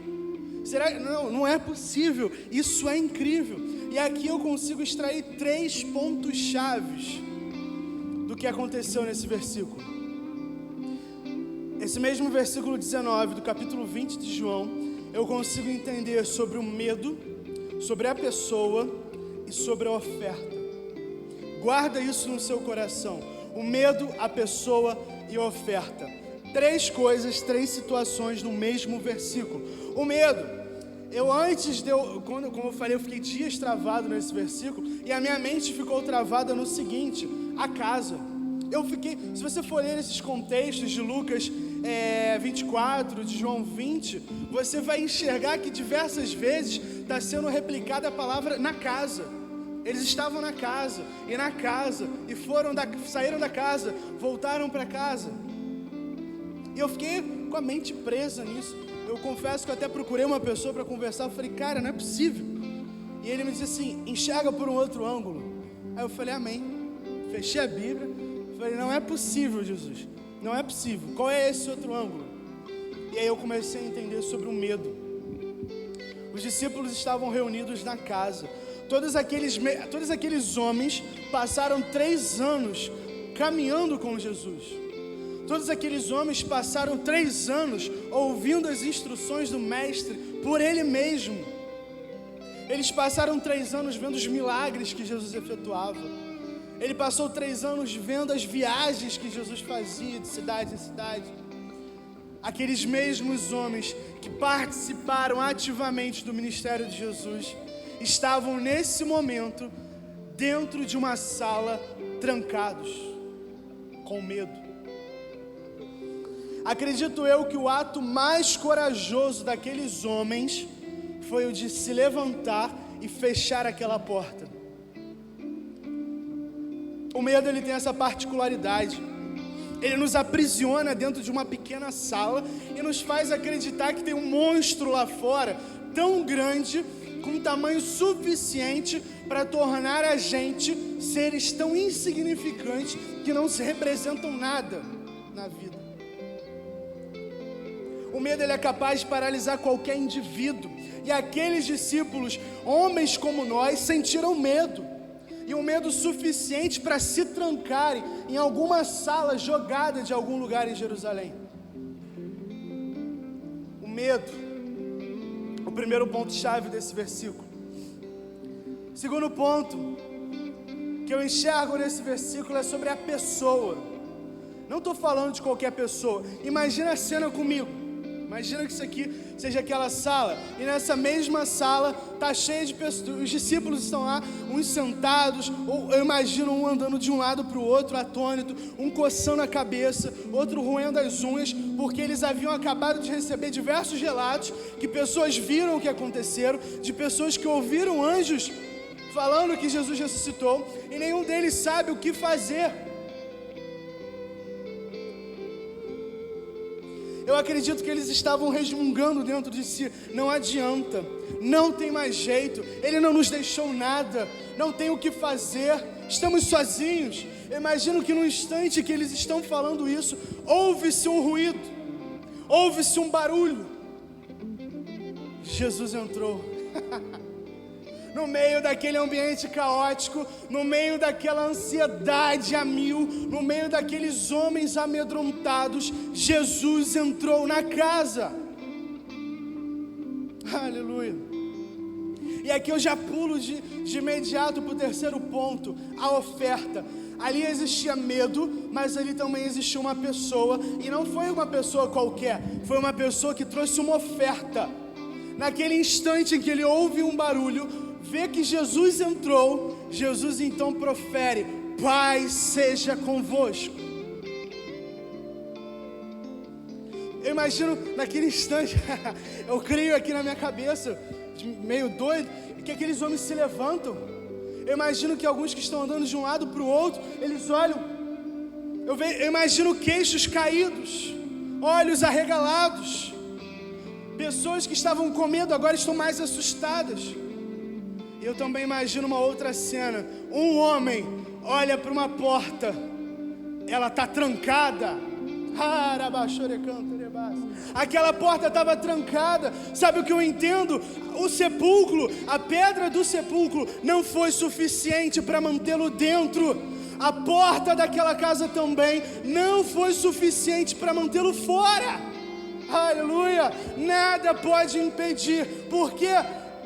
Será? Não é possível. Isso é incrível. E aqui eu consigo extrair 3 pontos chaves do que aconteceu nesse versículo. Esse mesmo versículo 19 do capítulo 20 de João, eu consigo entender sobre o medo, sobre a pessoa e sobre a oferta. Guarda isso no seu coração. O medo, a pessoa e a oferta. 3 coisas, 3 situações no mesmo versículo. O medo. Como eu falei, eu fiquei dias travado nesse versículo, e a minha mente ficou travada no seguinte: a casa. Se você for ler esses contextos de Lucas 24, de João 20, você vai enxergar que diversas vezes está sendo replicada a palavra na casa. Eles estavam na casa, e saíram da casa, voltaram para casa. E eu fiquei com a mente presa nisso. Eu confesso que eu até procurei uma pessoa para conversar. Eu falei: cara, não é possível. E ele me disse assim: enxerga por um outro ângulo. Aí eu falei: amém. Fechei a Bíblia. Falei: não é possível, Jesus. Não é possível. Qual é esse outro ângulo? E aí eu comecei a entender sobre o medo. Os discípulos estavam reunidos na casa. Todos aqueles homens passaram 3 anos caminhando com Jesus. Todos aqueles homens passaram 3 anos ouvindo as instruções do Mestre por Ele mesmo. Eles passaram 3 anos vendo os milagres que Jesus efetuava. Ele passou 3 anos vendo as viagens que Jesus fazia de cidade em cidade. Aqueles mesmos homens que participaram ativamente do ministério de Jesus estavam nesse momento dentro de uma sala, trancados, com medo. Acredito eu que o ato mais corajoso daqueles homens foi o de se levantar e fechar aquela porta. O medo, ele tem essa particularidade. Ele nos aprisiona dentro de uma pequena sala e nos faz acreditar que tem um monstro lá fora, tão grande, com tamanho suficiente para tornar a gente seres tão insignificantes que não se representam nada na vida. O medo, ele é capaz de paralisar qualquer indivíduo. E aqueles discípulos, homens como nós, sentiram medo. E um medo suficiente para se trancarem em alguma sala jogada de algum lugar em Jerusalém. O medo, o primeiro ponto-chave desse versículo. Segundo ponto que eu enxergo nesse versículo é sobre a pessoa. Não estou falando de qualquer pessoa. Imagina a cena comigo. Imagina que isso aqui seja aquela sala, e nessa mesma sala está cheia de pessoas, os discípulos estão lá, uns sentados, ou eu imagino um andando de um lado para o outro, atônito, um coçando a cabeça, outro roendo as unhas, porque eles haviam acabado de receber diversos relatos que pessoas viram o que aconteceram, de pessoas que ouviram anjos falando que Jesus ressuscitou, e nenhum deles sabe o que fazer. Eu acredito que eles estavam resmungando dentro de si: não adianta, não tem mais jeito, Ele não nos deixou nada, não tem o que fazer, estamos sozinhos. Eu imagino que no instante que eles estão falando isso, ouve-se um ruído, ouve-se um barulho. Jesus entrou. No meio daquele ambiente caótico, no meio daquela ansiedade a mil, no meio daqueles homens amedrontados, Jesus entrou na casa. Aleluia. E aqui eu já pulo de imediato para o terceiro ponto, a oferta. Ali existia medo, mas ali também existia uma pessoa, e não foi uma pessoa qualquer, foi uma pessoa que trouxe uma oferta. Naquele instante em que ele ouve um barulho, vê que Jesus entrou, Jesus então profere: paz seja convosco. Eu imagino naquele instante, eu creio aqui na minha cabeça, meio doido, que aqueles homens se levantam. Eu imagino que alguns que estão andando de um lado para o outro, eles olham, eu imagino queixos caídos, olhos arregalados. Pessoas que estavam com medo agora estão mais assustadas. Eu também imagino uma outra cena. Um homem olha para uma porta, ela está trancada. Aquela porta estava trancada. Sabe o que eu entendo? O sepulcro, a pedra do sepulcro não foi suficiente para mantê-lo dentro. A porta daquela casa também não foi suficiente para mantê-lo fora. Aleluia! Nada pode impedir, porque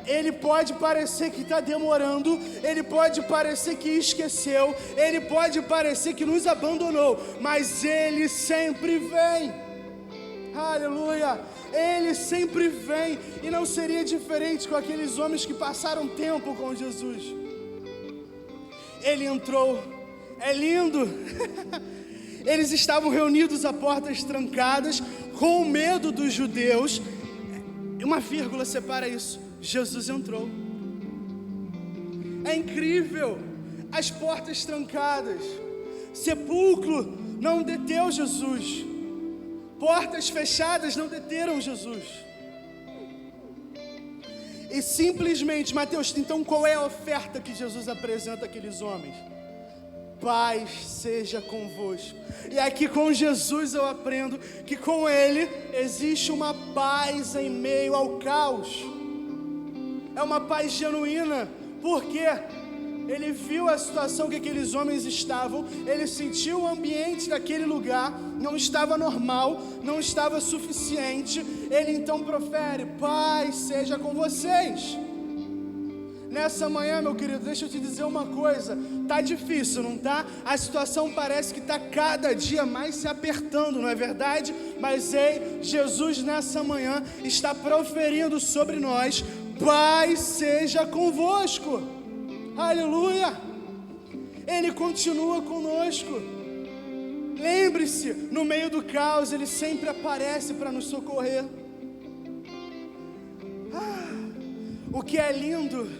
ele pode parecer que está demorando, ele pode parecer que esqueceu, ele pode parecer que nos abandonou, mas ele sempre vem. Aleluia! Ele sempre vem, e não seria diferente com aqueles homens que passaram tempo com Jesus. Ele entrou, é lindo. Eles estavam reunidos a portas trancadas, com medo dos judeus. Uma vírgula separa isso. Jesus entrou. É incrível. As portas trancadas. Sepulcro não deteu Jesus. Portas fechadas não deteram Jesus. E simplesmente, Mateus, então qual é a oferta que Jesus apresenta àqueles homens? Paz seja convosco. E aqui com Jesus eu aprendo que com Ele existe uma paz em meio ao caos. É uma paz genuína, porque ele viu a situação que aqueles homens estavam, ele sentiu o ambiente daquele lugar, não estava normal, não estava suficiente. Ele então profere: paz seja com vocês. Nessa manhã, meu querido, deixa eu te dizer uma coisa, tá difícil, não tá? A situação parece que tá cada dia mais se apertando, não é verdade? Mas ei, Jesus nessa manhã está proferindo sobre nós: paz seja convosco. Aleluia! Ele continua conosco. Lembre-se, no meio do caos, Ele sempre aparece para nos socorrer. O que é lindo,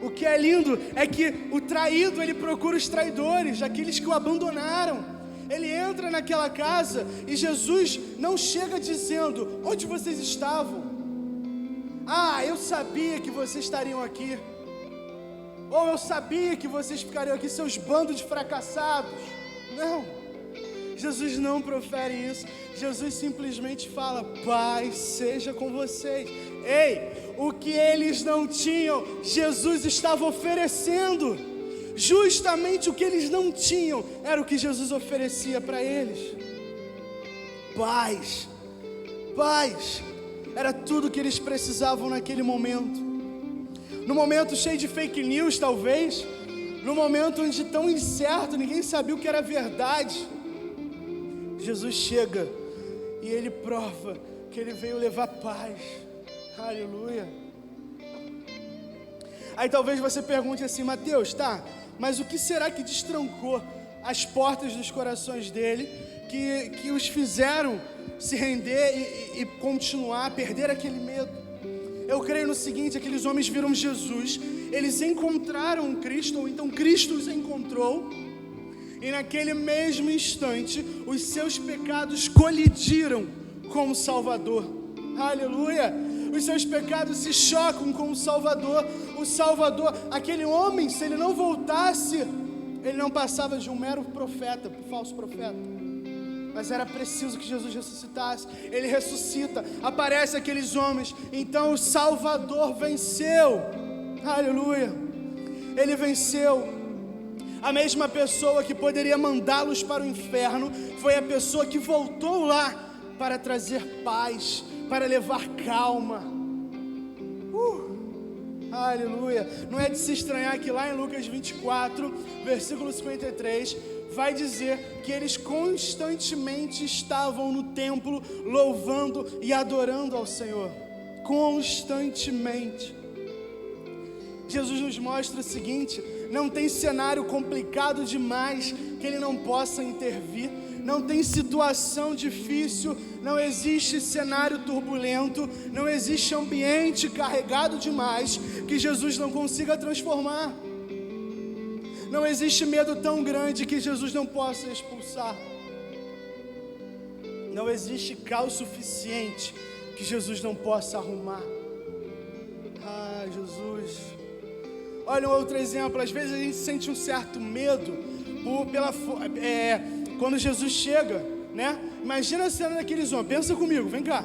o que é lindo é que o traído, ele procura os traidores, aqueles que o abandonaram. Ele entra naquela casa e Jesus não chega dizendo: onde vocês estavam? Ah, eu sabia que vocês estariam aqui. Ou eu sabia que vocês ficariam aqui, seus bandos de fracassados. Não, Jesus não profere isso. Jesus simplesmente fala: paz seja com vocês. Ei, o que eles não tinham, Jesus estava oferecendo. Justamente o que eles não tinham era o que Jesus oferecia para eles. Paz, paz, era tudo que eles precisavam naquele momento. No momento cheio de fake news, talvez, no momento onde tão incerto, ninguém sabia o que era verdade, Jesus chega e ele prova que ele veio levar paz. Aleluia. Aí talvez você pergunte assim: Mateus, tá, mas o que será que destrancou as portas dos corações dele, que os fizeram se render e continuar a perder aquele medo? Eu creio no seguinte: aqueles homens viram Jesus, eles encontraram Cristo, ou então Cristo os encontrou, e naquele mesmo instante os seus pecados colidiram com o Salvador. Aleluia! Os seus pecados se chocam com o Salvador. O Salvador, aquele homem, se ele não voltasse, ele não passava de um mero profeta, falso profeta. Mas era preciso que Jesus ressuscitasse. Ele ressuscita, aparece aqueles homens. Então o Salvador venceu. Aleluia! Ele venceu. A mesma pessoa que poderia mandá-los para o inferno foi a pessoa que voltou lá para trazer paz, para levar calma. Aleluia! Não é de se estranhar que lá em Lucas 24, versículo 53, vai dizer que eles constantemente estavam no templo louvando e adorando ao Senhor. Constantemente. Jesus nos mostra o seguinte: não tem cenário complicado demais que ele não possa intervir. Não tem situação difícil, não existe cenário turbulento, não existe ambiente carregado demais que Jesus não consiga transformar. Não existe medo tão grande que Jesus não possa expulsar. Não existe caos suficiente que Jesus não possa arrumar. Ah, Jesus. Olha um outro exemplo. Às vezes a gente sente um certo medo quando Jesus chega, né? Imagina a cena daqueles homens. Pensa comigo, vem cá.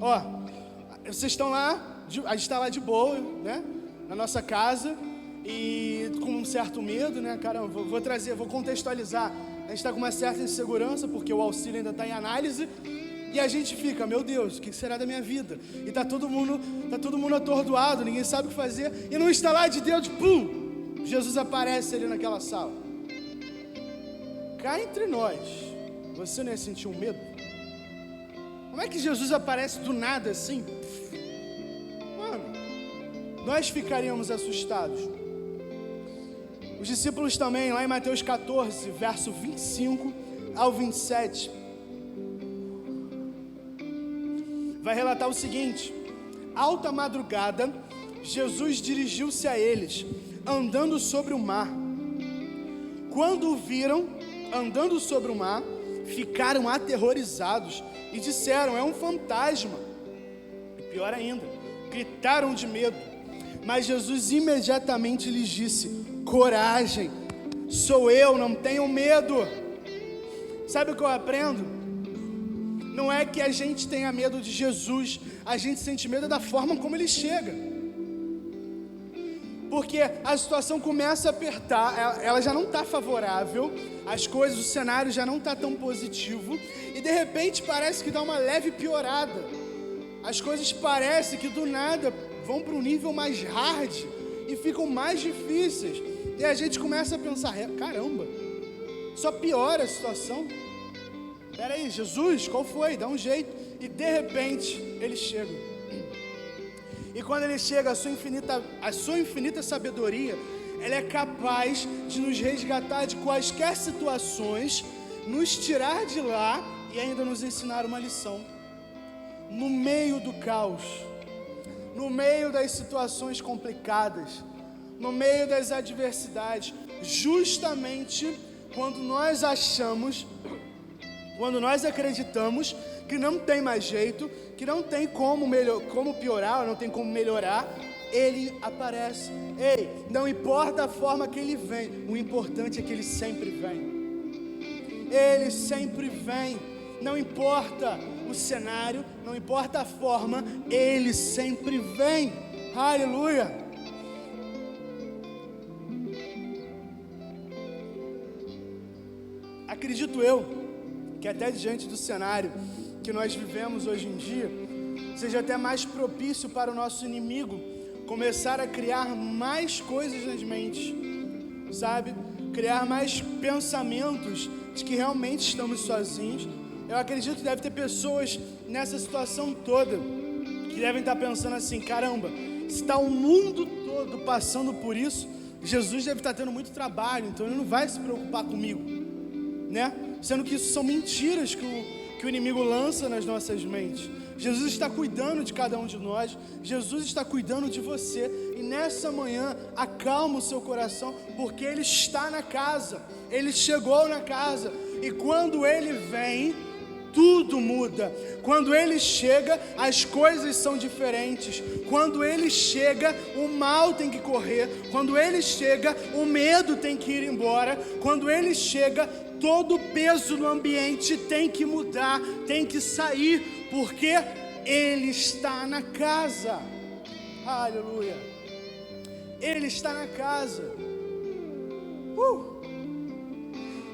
Ó, vocês estão lá, a gente está lá de boa, né? Na nossa casa, e com um certo medo, né? Caramba, vou contextualizar. A gente está com uma certa insegurança, porque o auxílio ainda está em análise, e a gente fica: meu Deus, o que será da minha vida? E tá todo mundo atordoado, ninguém sabe o que fazer, e no estalar de Deus, pum, Jesus aparece ali naquela sala. Cá entre nós, você não ia sentir um medo? Como é que Jesus aparece do nada assim? Mano, nós ficaríamos assustados. Os discípulos também, lá em Mateus 14, verso 25 ao 27, vai relatar o seguinte: alta madrugada, Jesus dirigiu-se a eles, andando sobre o mar. Quando o viram andando sobre o mar, ficaram aterrorizados e disseram: é um fantasma. E pior ainda, gritaram de medo. Mas Jesus imediatamente lhes disse: coragem, sou eu, não tenham medo. Sabe o que eu aprendo? Não é que a gente tenha medo de Jesus, a gente sente medo da forma como ele chega. Porque a situação começa a apertar, ela já não está favorável, as coisas, o cenário já não está tão positivo, e de repente parece que dá uma leve piorada. As coisas parecem que do nada vão para um nível mais hard e ficam mais difíceis. E a gente começa a pensar: caramba, só piora a situação. Peraí, Jesus, qual foi? Dá um jeito. E de repente ele chega. E quando ele chega, a sua infinita sabedoria, ela é capaz de nos resgatar de quaisquer situações, nos tirar de lá e ainda nos ensinar uma lição. No meio do caos, no meio das situações complicadas, no meio das adversidades, justamente quando nós acreditamos que não tem mais jeito, que não tem como piorar, não tem como melhorar, ele aparece. Ei, não importa a forma que ele vem, o importante é que ele sempre vem. Ele sempre vem. Não importa o cenário, não importa a forma, ele sempre vem. Aleluia. Acredito eu que até diante do cenário que nós vivemos hoje em dia, seja até mais propício para o nosso inimigo começar a criar mais coisas nas mentes, sabe? Criar mais pensamentos de que realmente estamos sozinhos, Eu acredito que deve ter pessoas nessa situação toda que devem estar pensando assim: caramba, se está o mundo todo passando por isso, Jesus deve estar tendo muito trabalho, então ele não vai se preocupar comigo, né? Sendo que isso são mentiras que o inimigo lança nas nossas mentes. Jesus está cuidando de cada um de nós, Jesus está cuidando de você, e nessa manhã acalma o seu coração, porque Ele está na casa, Ele chegou na casa, e quando Ele vem, tudo muda. Quando Ele chega, as coisas são diferentes. Quando Ele chega, o mal tem que correr. Quando Ele chega, o medo tem que ir embora. Quando Ele chega, todo o peso no ambiente tem que mudar, tem que sair, porque Ele está na casa. Aleluia. Ele está na casa.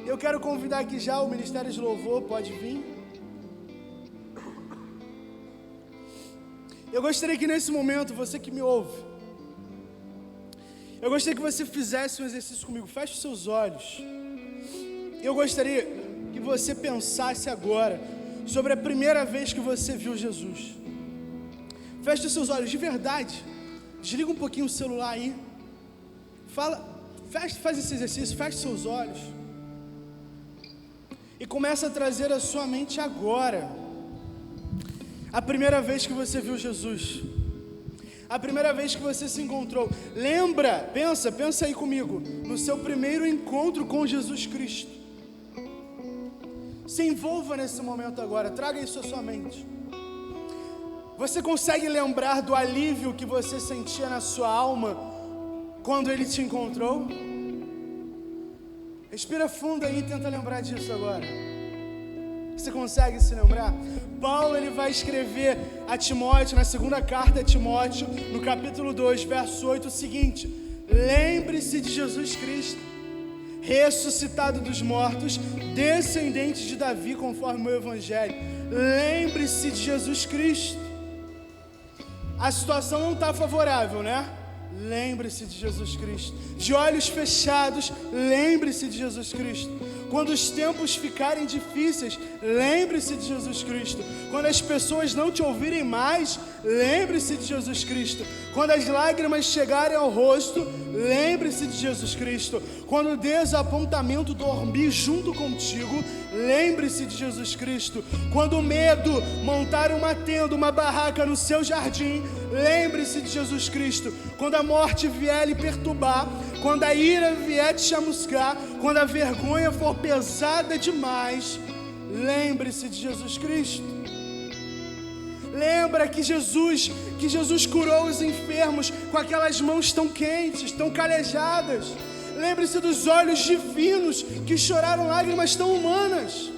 Eu quero convidar aqui já o Ministério de Louvor, pode vir. Eu gostaria que nesse momento, você que me ouve, eu gostaria que você fizesse um exercício comigo. Feche os seus olhos. Eu gostaria que você pensasse agora sobre a primeira vez que você viu Jesus. Feche os seus olhos de verdade. Desliga um pouquinho o celular aí. Faz esse exercício, feche seus olhos. E começa a trazer à sua mente agora a primeira vez que você viu Jesus. A primeira vez que você se encontrou. Lembra, pensa aí comigo, no seu primeiro encontro com Jesus Cristo. Se envolva nesse momento agora, traga isso à sua mente. Você consegue lembrar do alívio que você sentia na sua alma quando Ele te encontrou? Respira fundo aí e tenta lembrar disso agora. Você consegue se lembrar? Paulo, ele vai escrever a Timóteo, na segunda carta a Timóteo, no capítulo 2, verso 8, o seguinte: lembre-se de Jesus Cristo, ressuscitado dos mortos, descendente de Davi, conforme o Evangelho. Lembre-se de Jesus Cristo. A situação não está favorável, né? Lembre-se de Jesus Cristo. De olhos fechados, lembre-se de Jesus Cristo. Quando os tempos ficarem difíceis, lembre-se de Jesus Cristo. Quando as pessoas não te ouvirem mais, lembre-se de Jesus Cristo. Quando as lágrimas chegarem ao rosto, lembre-se de Jesus Cristo. Quando o desapontamento dormir junto contigo, lembre-se de Jesus Cristo. Quando o medo montar uma tenda, uma barraca no seu jardim, lembre-se de Jesus Cristo. Quando a morte vier lhe perturbar, quando a ira vier te chamuscar, quando a vergonha for pesada demais, lembre-se de Jesus Cristo. Lembra que Jesus curou os enfermos com aquelas mãos tão quentes, tão calejadas. Lembre-se dos olhos divinos que choraram lágrimas tão humanas.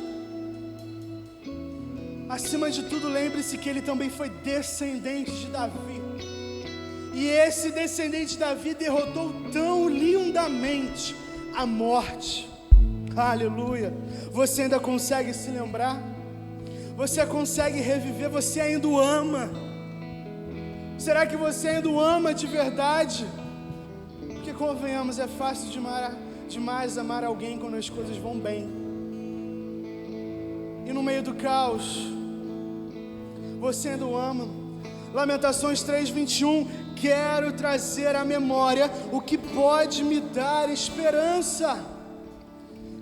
Acima de tudo, lembre-se que Ele também foi descendente de Davi. E esse descendente de Davi derrotou tão lindamente a morte. Aleluia. Você ainda consegue se lembrar? Você consegue reviver? Você ainda o ama? Será que você ainda o ama de verdade? Porque convenhamos, é fácil demais amar alguém quando as coisas vão bem. E no meio do caos, você ainda o ama. Lamentações 3:21, quero trazer à memória o que pode me dar esperança.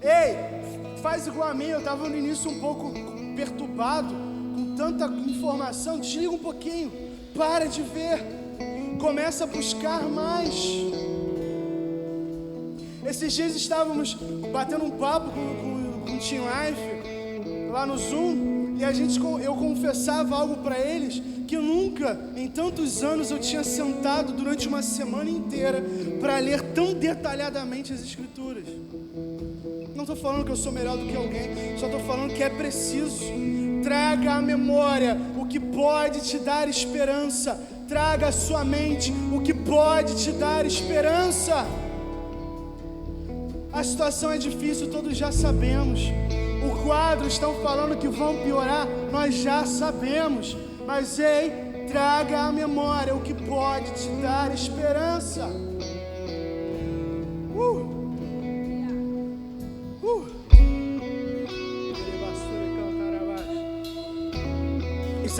Ei, faz igual a mim, eu estava no início um pouco perturbado, com tanta informação. Desliga um pouquinho, para de ver, começa a buscar mais. Esses dias estávamos batendo um papo com o Team Life, lá no Zoom, e eu confessava algo para eles, que nunca, em tantos anos, eu tinha sentado durante uma semana inteira para ler tão detalhadamente as Escrituras. Não estou falando que eu sou melhor do que alguém, só estou falando que é preciso. Traga à memória o que pode te dar esperança. Traga à sua mente o que pode te dar esperança. A situação é difícil, todos já sabemos. O quadro estão falando que vão piorar, nós já sabemos. Mas ei, traga à memória o que pode te dar esperança.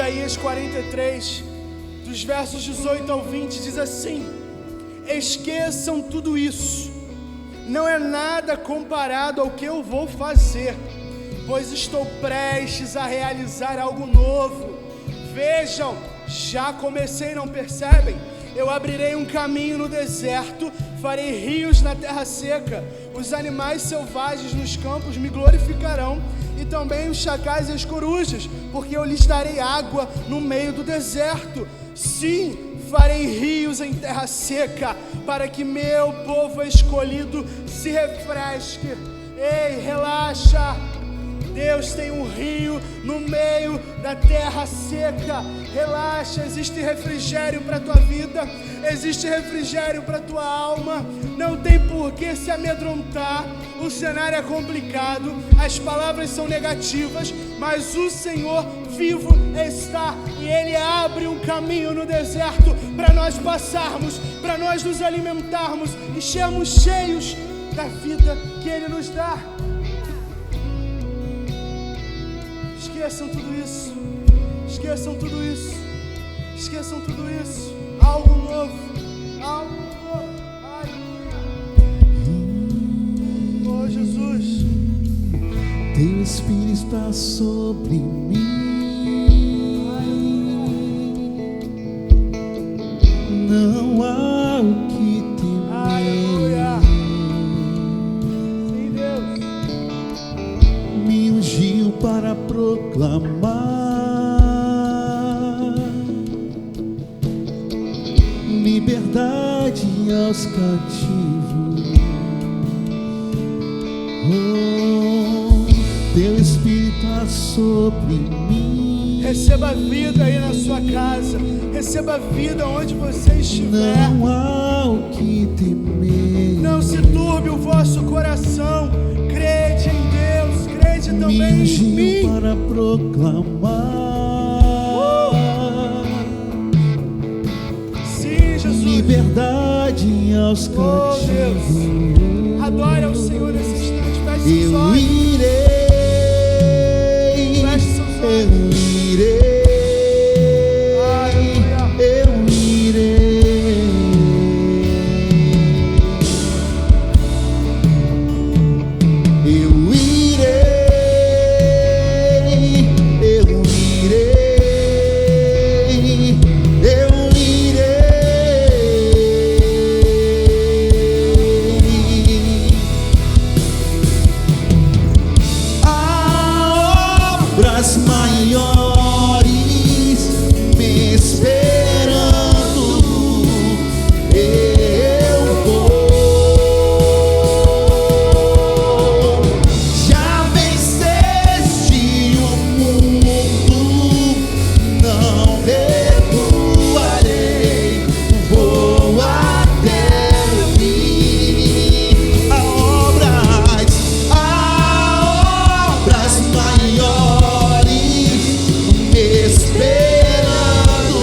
Isaías 43, dos versos 18 ao 20, diz assim: esqueçam tudo isso, não é nada comparado ao que eu vou fazer, pois estou prestes a realizar algo novo. Vejam, já comecei, não percebem? Eu abrirei um caminho no deserto, farei rios na terra seca. Os animais selvagens nos campos me glorificarão, e também os chacais e as corujas, porque eu lhes darei água no meio do deserto. Sim, farei rios em terra seca, para que meu povo escolhido se refresque. Ei, relaxa! Deus tem um rio no meio da terra seca. Relaxa, existe refrigério para a tua vida, existe refrigério para a tua alma. Não tem por que se amedrontar. O cenário é complicado, as palavras são negativas, mas o Senhor vivo está, e Ele abre um caminho no deserto para nós passarmos, para nós nos alimentarmos e sermos cheios da vida que Ele nos dá. Esqueçam tudo isso, esqueçam tudo isso, esqueçam tudo isso. Algo novo, algo novo. Aleluia. Oh, Jesus. Teu Espírito está sobre mim. Não há o que temer. Aleluia. Sim, Deus. Me ungiu para proclamar liberdade aos cativos. Oh, teu Espírito está sobre mim. Receba vida aí na sua casa, receba vida onde você estiver. Não há o que temer. Não se turbe o vosso coração. Crede em Deus, crede também Me em ungiu mim. para proclamar Sim, Jesus. liberdade aos Oh, cativos. Deus. Adore ao Senhor nesse instante. Feche seus Eu olhos. irei, Feche seus eu olhos. irei, Aleluia. eu irei. Eu irei, eu irei, eu irei. Há obras maiores me esperando. Eu vou. Já venceste o mundo, não recuarei. Vou até o fim. Há obras maiores me esperando.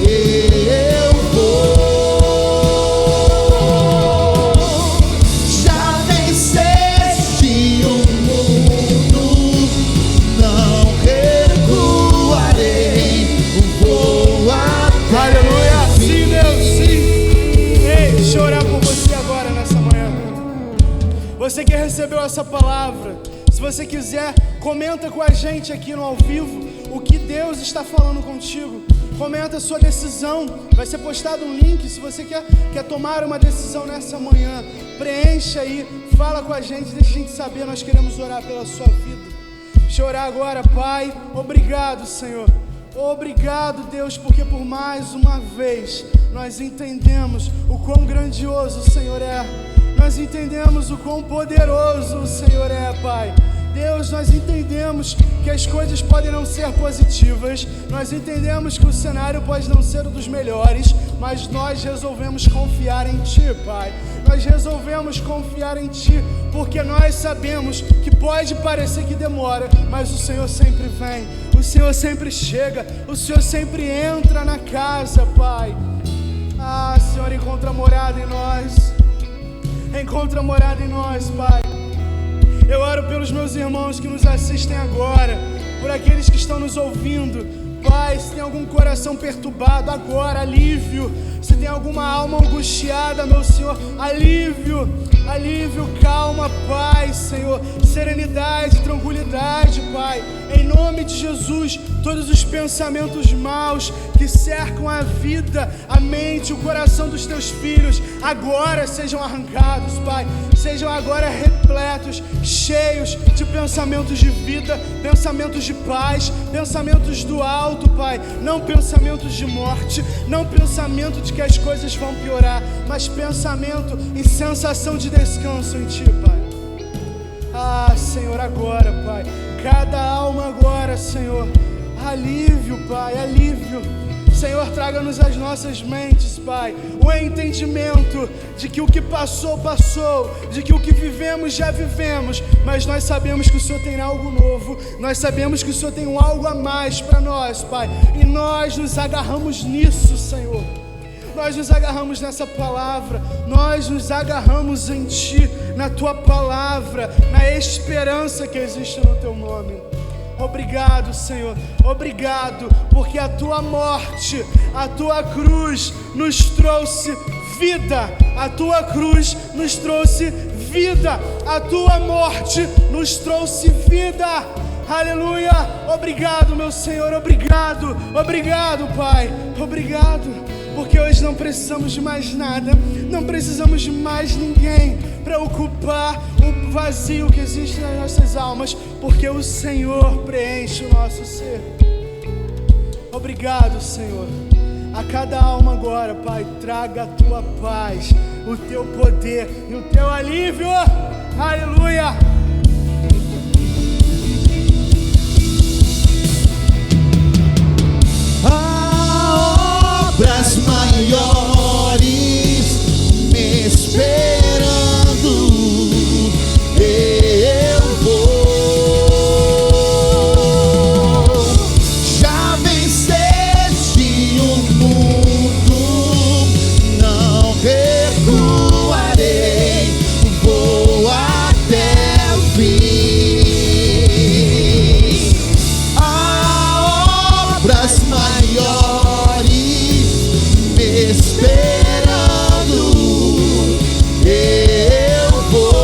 Eu vou. Já venceste o mundo, não recuarei. Vou até Aleluia. o Sim, Deus, sim. Ei, deixa eu orar por você agora nessa manhã. Você que recebeu essa palavra, se você quiser, comenta com a gente aqui no ao vivo o que Deus está falando contigo. Comenta a sua decisão. Vai ser postado um link. Se você quer tomar uma decisão nessa manhã, preencha aí, fala com a gente, deixa a gente saber. Nós queremos orar pela sua vida. Deixa eu orar agora, Pai. Obrigado, Senhor. Obrigado, Deus, porque por mais uma vez nós entendemos o quão grandioso o Senhor é. Nós entendemos o quão poderoso o Senhor é, Pai. Deus, nós entendemos que as coisas podem não ser positivas, nós entendemos que o cenário pode não ser um dos melhores, mas nós resolvemos confiar em Ti, Pai. Nós resolvemos confiar em Ti, porque nós sabemos que pode parecer que demora, mas o Senhor sempre vem, o Senhor sempre chega, o Senhor sempre entra na casa, Pai. Ah, Senhor, encontra morada em nós. Encontra morada em nós, Pai. Eu oro pelos meus irmãos que nos assistem agora, por aqueles que estão nos ouvindo. Pai, se tem algum coração perturbado, agora, alívio. Se tem alguma alma angustiada, meu Senhor, alívio, alívio, calma, paz, Senhor, serenidade, tranquilidade, Pai. Em nome de Jesus, todos os pensamentos maus que cercam a vida, a mente, o coração dos teus filhos, agora sejam arrancados, Pai. Sejam agora repletos, cheios de pensamentos de vida, pensamentos de paz, pensamentos do alto, Pai. Não pensamentos de morte, não pensamento de que as coisas vão piorar, mas pensamento e sensação de descanso em Ti, Pai. Ah, Senhor, agora, Pai, cada alma agora, Senhor, alívio, Pai, alívio. Senhor, traga-nos às nossas mentes, Pai, o entendimento de que o que passou, passou, de que o que vivemos, já vivemos, mas nós sabemos que o Senhor tem algo novo, nós sabemos que o Senhor tem algo a mais para nós, Pai, e nós nos agarramos nisso, Senhor. Nós nos agarramos nessa palavra, nós nos agarramos em Ti, na Tua palavra, na esperança que existe no Teu nome. Obrigado, Senhor, obrigado, porque a Tua morte, a Tua cruz nos trouxe vida, a Tua cruz nos trouxe vida, a Tua morte nos trouxe vida. Aleluia, obrigado, meu Senhor, obrigado, obrigado, Pai, obrigado. Porque hoje não precisamos de mais nada, não precisamos de mais ninguém para ocupar o vazio que existe nas nossas almas, porque o Senhor preenche o nosso ser. Obrigado, Senhor. A cada alma agora, Pai, traga a Tua paz, o Teu poder e o Teu alívio. Aleluia. Obras maiores me esperando, eu vou. Já venceste o mundo, não recuarei, vou até o fim. Há obras maiores esperando, eu vou.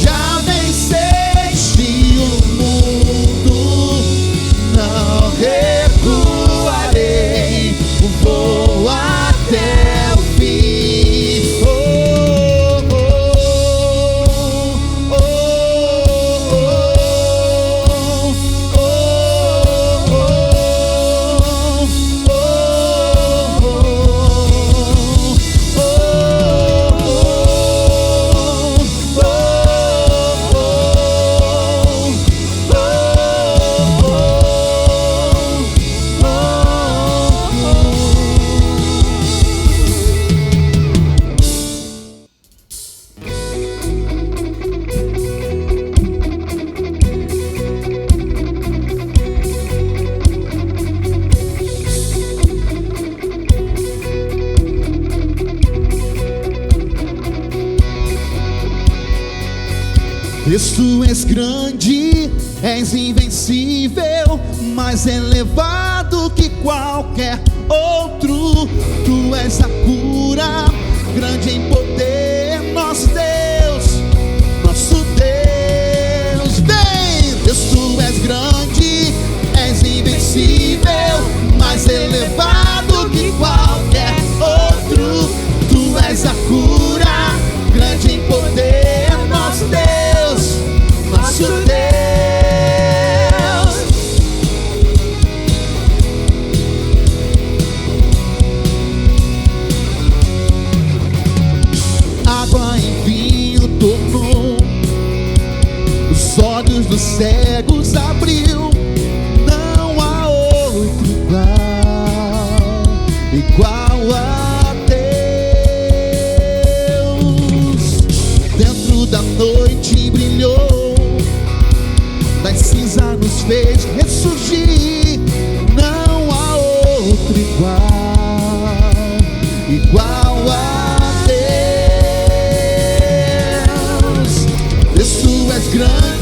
Já venceste o mundo, não recuarei, vou até o fim. Oh, oh, oh, oh, oh, oh, Tu és grande, és invencível, mais elevado que qualquer outro. Tu és a cura, grande em poder, nosso Deus, nosso Deus. Vem! Deus, Tu és grande, és invencível, mais elevado que qualquer outro. Tu és a cura, grande em poder, nosso Deus, nosso Deus. Água em vinho tornou, os olhos dos cegos abriu. Não há outro igual a Deus. Dentro da noite brilhou, das cinzas nos fez ressurgir. Não há outro igual a Deus. Deus, Tu és grande,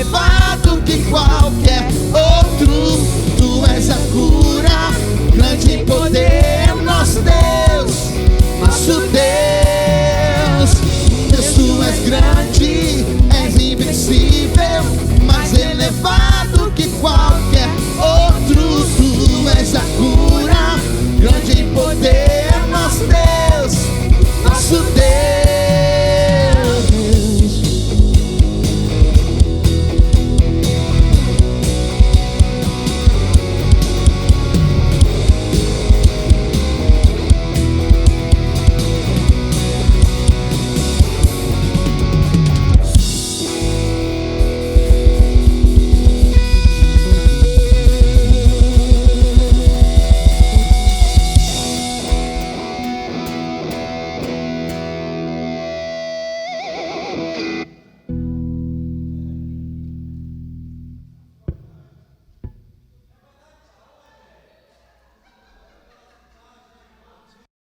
elevado que qualquer